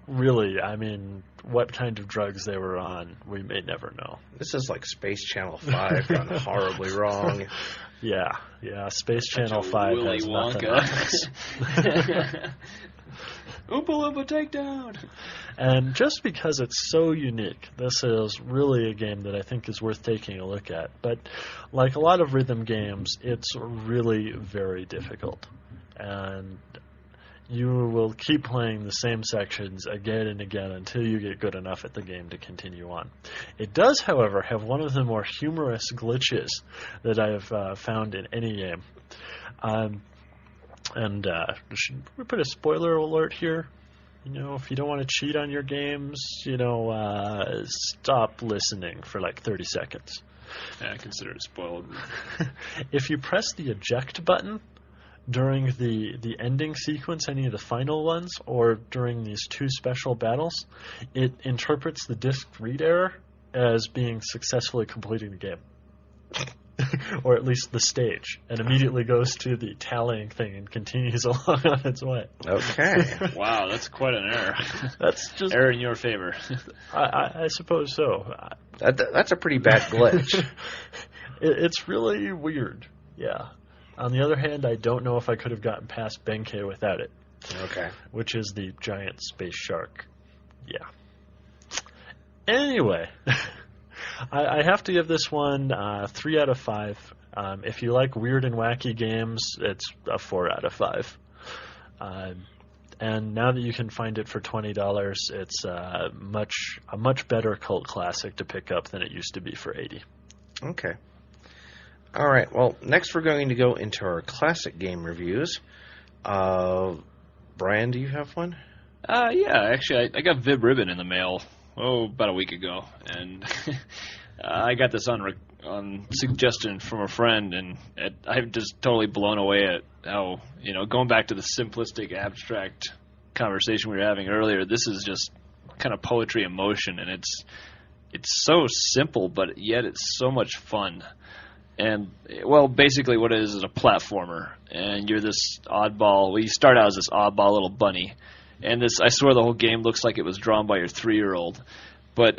really, I mean, what kind of drugs they were on, we may never know. This is like Space Channel 5 gone horribly wrong. Yeah, Space Channel 5 Willy has Wonka. nothing on this. Oompa Loompa Takedown! And just because it's so unique, this is really a game that I think is worth taking a look at. But like a lot of rhythm games, it's really very difficult. And you will keep playing the same sections again and again until you get good enough at the game to continue on. It does, however, have one of the more humorous glitches that I've found in any game. Should we put a spoiler alert here? You know, if you don't want to cheat on your games, stop listening for like 30 seconds. Yeah, I consider it spoiled. If you press the eject button during the ending sequence, any of the final ones, or during these 2 special battles, it interprets the disk read error as being successfully completing the game. Or at least the stage, and immediately goes to the tallying thing and continues along on its way. Okay. Wow, that's quite an error. That's just error in your favor. I suppose so. That's a pretty bad glitch. It's really weird, yeah. On the other hand, I don't know if I could have gotten past Benkei without it. Okay. Which is the giant space shark. Yeah. Anyway, I have to give this one 3 out of 5. If you like weird and wacky games, it's a 4 out of 5. And now that you can find it for $20, it's a much better cult classic to pick up than it used to be for $80. Okay. All right. Well, next we're going to go into our classic game reviews. Brian, do you have one? Yeah, actually, I got VIB Ribbon in the mail, about a week ago, and I got this on suggestion from a friend, and I'm just totally blown away at how, going back to the simplistic, abstract conversation we were having earlier, this is just kind of poetry in motion, and it's so simple, but yet it's so much fun. And, well, basically what it is a platformer, and you're this oddball. Well, you start out as this oddball little bunny, and I swear the whole game looks like it was drawn by your 3-year-old. But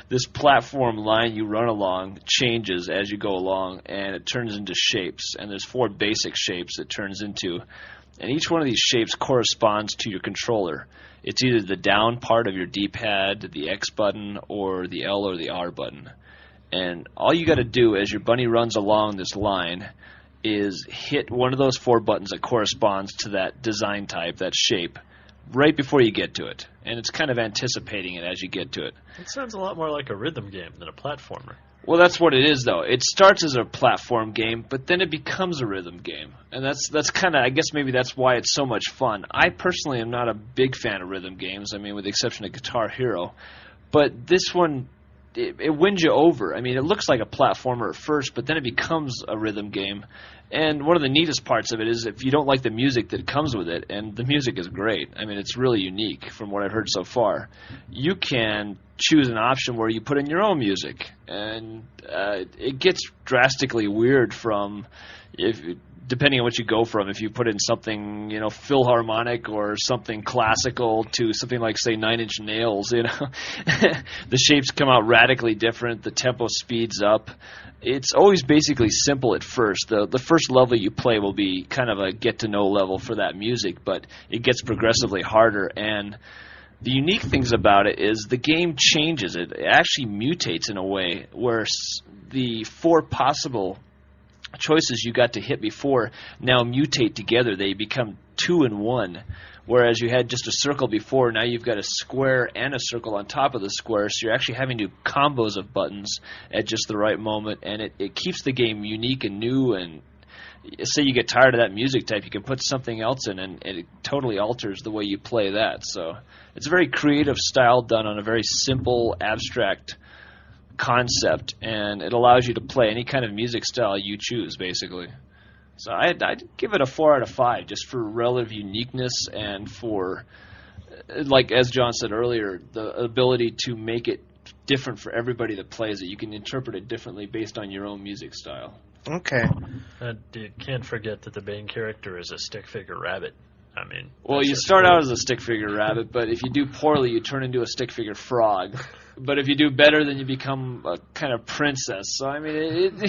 this platform line you run along changes as you go along, and it turns into shapes. And there's 4 basic shapes it turns into, and each one of these shapes corresponds to your controller. It's either the down part of your D-pad, the X button, or the L or the R button. And all you got to do as your bunny runs along this line is hit one of those 4 buttons that corresponds to that design type, that shape, right before you get to it. And it's kind of anticipating it as you get to it. It sounds a lot more like a rhythm game than a platformer. Well, that's what it is, though. It starts as a platform game, but then it becomes a rhythm game. And that's kind of, I guess maybe that's why it's so much fun. I personally am not a big fan of rhythm games, with the exception of Guitar Hero. But this one it wins you over. I mean, it looks like a platformer at first, but then it becomes a rhythm game. And one of the neatest parts of it is if you don't like the music that comes with it, and the music is great. I mean, it's really unique from what I've heard so far. You can choose an option where you put in your own music, and it gets drastically weird from depending on what you go from. If you put in something, Philharmonic or something classical to something like, say, Nine Inch Nails, the shapes come out radically different. The tempo speeds up. It's always basically simple at first. The first level you play will be kind of a get-to-know level for that music, but it gets progressively harder. And the unique things about it is the game changes. It actually mutates in a way where the 4 possible choices you got to hit before now mutate together. They become 2 in 1, whereas you had just a circle before. Now you've got a square and a circle on top of the square, so you're actually having to do combos of buttons at just the right moment, and it keeps the game unique and new. And say you get tired of that music type, you can put something else in, and it totally alters the way you play that. So it's a very creative style done on a very simple, abstract concept, and it allows you to play any kind of music style you choose, basically. So I'd give it a 4 out of 5, just for relative uniqueness and for, like as John said earlier, the ability to make it different for everybody that plays it. You can interpret it differently based on your own music style. Okay. And you can't forget that the main character is a stick figure rabbit. I mean, well, you start out as a stick figure rabbit, but if you do poorly, you turn into a stick figure frog. But if you do better, then you become a kind of princess. So, I mean,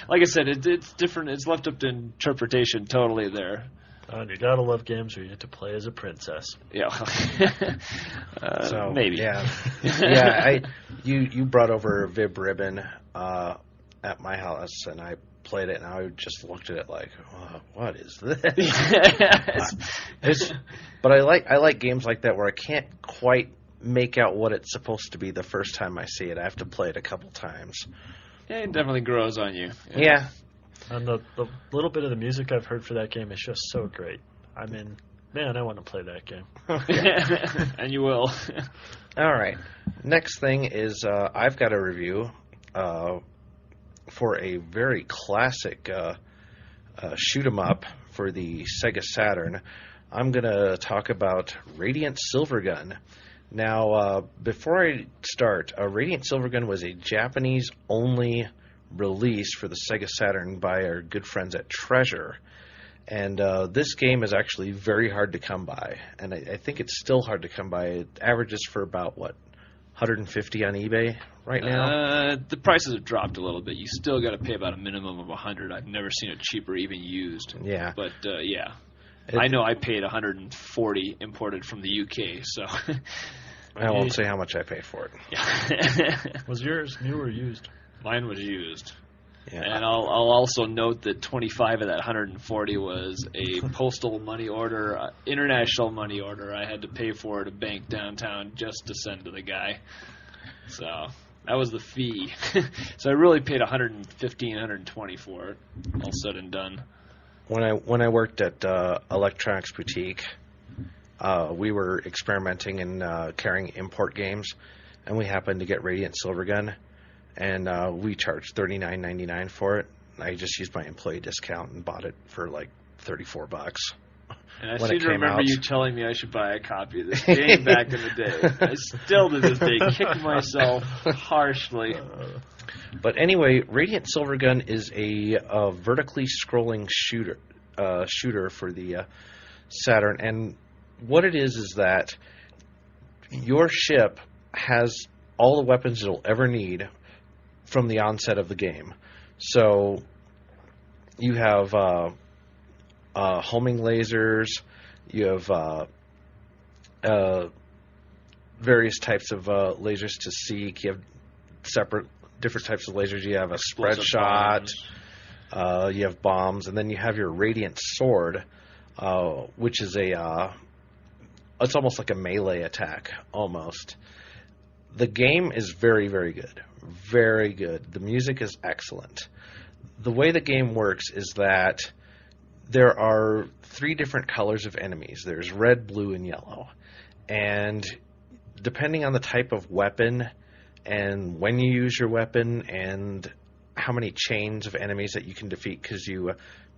like I said, it's different. It's left up to interpretation totally there. And you gotta love games where you get to play as a princess. Yeah. So maybe. Yeah. Yeah. You brought over VIB Ribbon at my house, and I played it, and I just looked at it like, what is this? But I like games like that where I can't quite make out what it's supposed to be the first time I see it. I have to play it a couple times. Yeah, it definitely grows on you. Yeah. And the little bit of the music I've heard for that game is just so great. I mean, man, I want to play that game. And you will. All right. Next thing is I've got a review for a very classic shoot 'em up for the Sega Saturn. I'm going to talk about Radiant Silvergun. Now, before I start, Radiant Silvergun was a Japanese-only release for the Sega Saturn by our good friends at Treasure. And this game is actually very hard to come by. And I think it's still hard to come by. It averages for about, $150 on eBay right now? The prices have dropped a little bit. You still got to pay about a minimum of $100. I've never seen it cheaper, even used. Yeah. But, yeah. I know I paid $140 imported from the UK, so... I won't say how much I paid for it. Yeah. Was yours new or used? Mine was used. Yeah. And I'll also note that 25 of that 140 was a postal money order, international money order. I had to pay for at a bank downtown just to send to the guy. So that was the fee. So I really paid $115, $120 for it, all said and done. When I worked at Electronics Boutique, we were experimenting and carrying import games, and we happened to get Radiant Silvergun, and we charged $39.99 for it. I just used my employee discount and bought it for like $34. And I seem to remember you telling me I should buy a copy of this game back in the day. I still to this day kick myself harshly. But anyway, Radiant Silvergun is a vertically scrolling shooter for the Saturn, and what it is that your ship has all the weapons it'll ever need from the onset of the game. So you have homing lasers, you have various types of lasers to seek, you have different types of lasers, you have a spread shot, you have bombs, and then you have your Radiant Sword, which is it's almost like a melee attack, almost. The game is very, very good. Very good. The music is excellent. The way the game works is that there are 3 different colors of enemies. There's red, blue, and yellow. And depending on the type of weapon and when you use your weapon, and how many chains of enemies that you can defeat, because you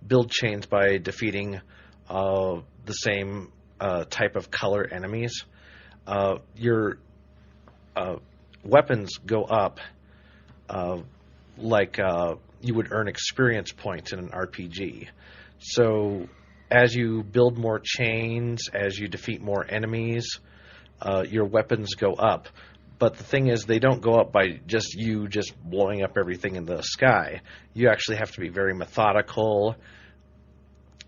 build chains by defeating the same type of color enemies. Your weapons go up like you would earn experience points in an RPG. So as you build more chains, as you defeat more enemies, your weapons go up. But the thing is, they don't go up by just blowing up everything in the sky. You actually have to be very methodical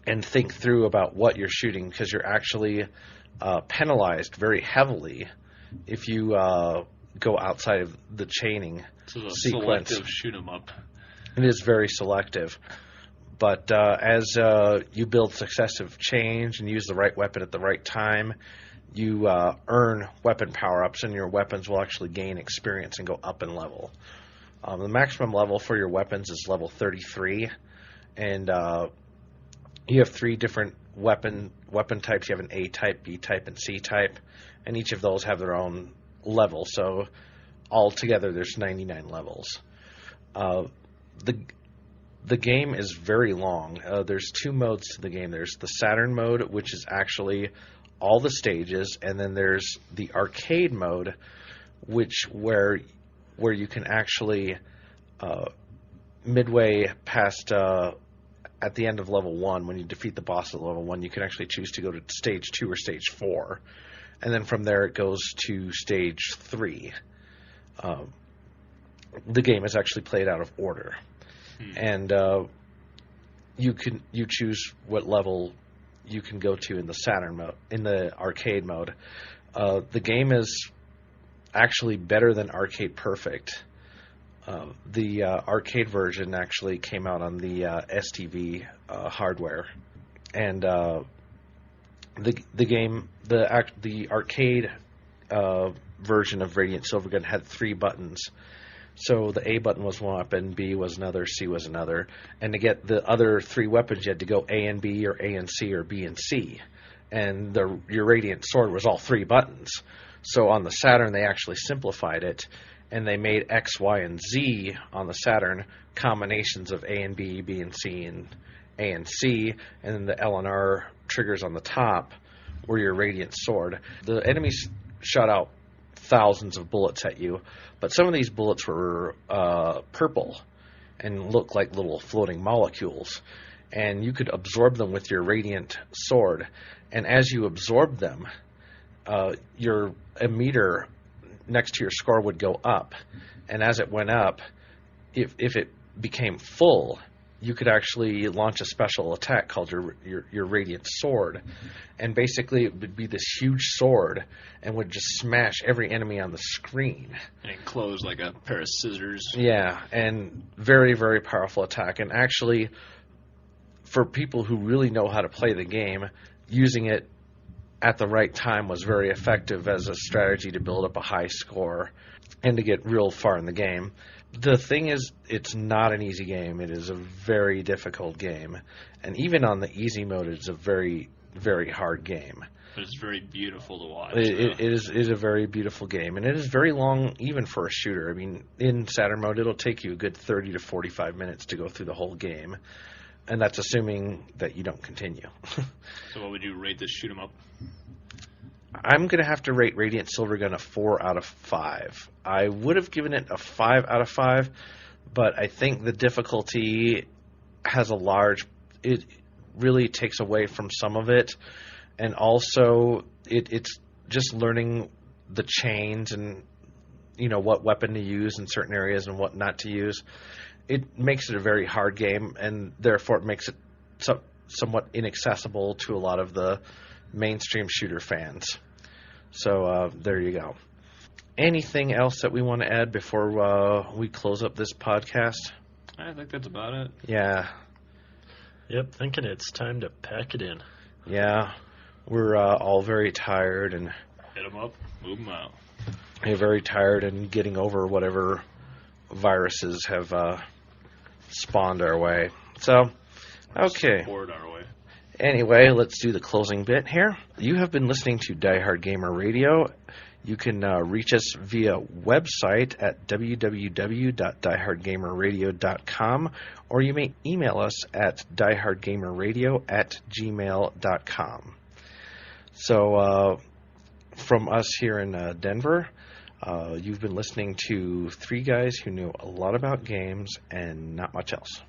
and think through about what you're shooting, because you're actually penalized very heavily if you go outside of the chaining sequence. Selective shoot 'em up. It is very selective. But as you build successive chains and use the right weapon at the right time, you earn weapon power-ups, and your weapons will actually gain experience and go up in level. The maximum level for your weapons is level 33, and you have 3 different weapon types. You have an A type, B type, and C type, and each of those have their own level. So altogether, there's 99 levels. The game is very long. There's 2 modes to the game. There's the Saturn mode, which is actually all the stages, and then there's the arcade mode, where you can actually midway past at the end of level 1, when you defeat the boss at level 1, you can actually choose to go to stage 2 or stage 4, and then from there it goes to stage 3. The game is actually played out of order, and you choose what level you can go to in the Saturn mode, in the arcade mode. The game is actually better than Arcade Perfect. The arcade version actually came out on the STV hardware, and the arcade version of Radiant Silvergun had 3 buttons. So the A button was one weapon, B was another, C was another. And to get the other 3 weapons, you had to go A and B, or A and C, or B and C. And your Radiant Sword was all 3 buttons. So on the Saturn, they actually simplified it, and they made X, Y, and Z on the Saturn combinations of A and B, B and C, and A and C. And then the L and R triggers on the top were your Radiant Sword. The enemies shot out thousands of bullets at you, but some of these bullets were purple and looked like little floating molecules, and you could absorb them with your Radiant Sword, and as you absorbed them, your meter next to your score would go up, and as it went up, if it became full, you could actually launch a special attack called your Radiant Sword, and basically it would be this huge sword and would just smash every enemy on the screen. And it closed like a pair of scissors. Yeah, and very, very powerful attack. And actually, for people who really know how to play the game, using it at the right time was very effective as a strategy to build up a high score and to get real far in the game. The thing is, it's not an easy game. It is a very difficult game. And even on the easy mode, it's a very, very hard game. But it's very beautiful to watch. It is a very beautiful game. And it is very long, even for a shooter. I mean, in Saturn mode, it'll take you a good 30 to 45 minutes to go through the whole game. And that's assuming that you don't continue. So what would you rate this shoot 'em up? I'm going to have to rate Radiant Silvergun a 4 out of 5. I would have given it a 5 out of 5, but I think the difficulty has it really takes away from some of it, and also it's just learning the chains and what weapon to use in certain areas and what not to use. It makes it a very hard game, and therefore it makes it somewhat inaccessible to a lot of the mainstream shooter fans. So there you go. Anything else that we want to add before we close up this podcast? I think that's about it. Yeah. Yep, thinking it's time to pack it in. Yeah. We're all very tired and Hit 'em up, move 'em out. We're very tired and getting over whatever viruses have spawned our way. So, okay. Poured our way. Anyway, let's do the closing bit here. You have been listening to Diehard Gamer Radio. You can reach us via website at www.diehardgamerradio.com, or you may email us at diehardgamerradio@gmail.com. So, from us here in Denver, you've been listening to three guys who know a lot about games and not much else.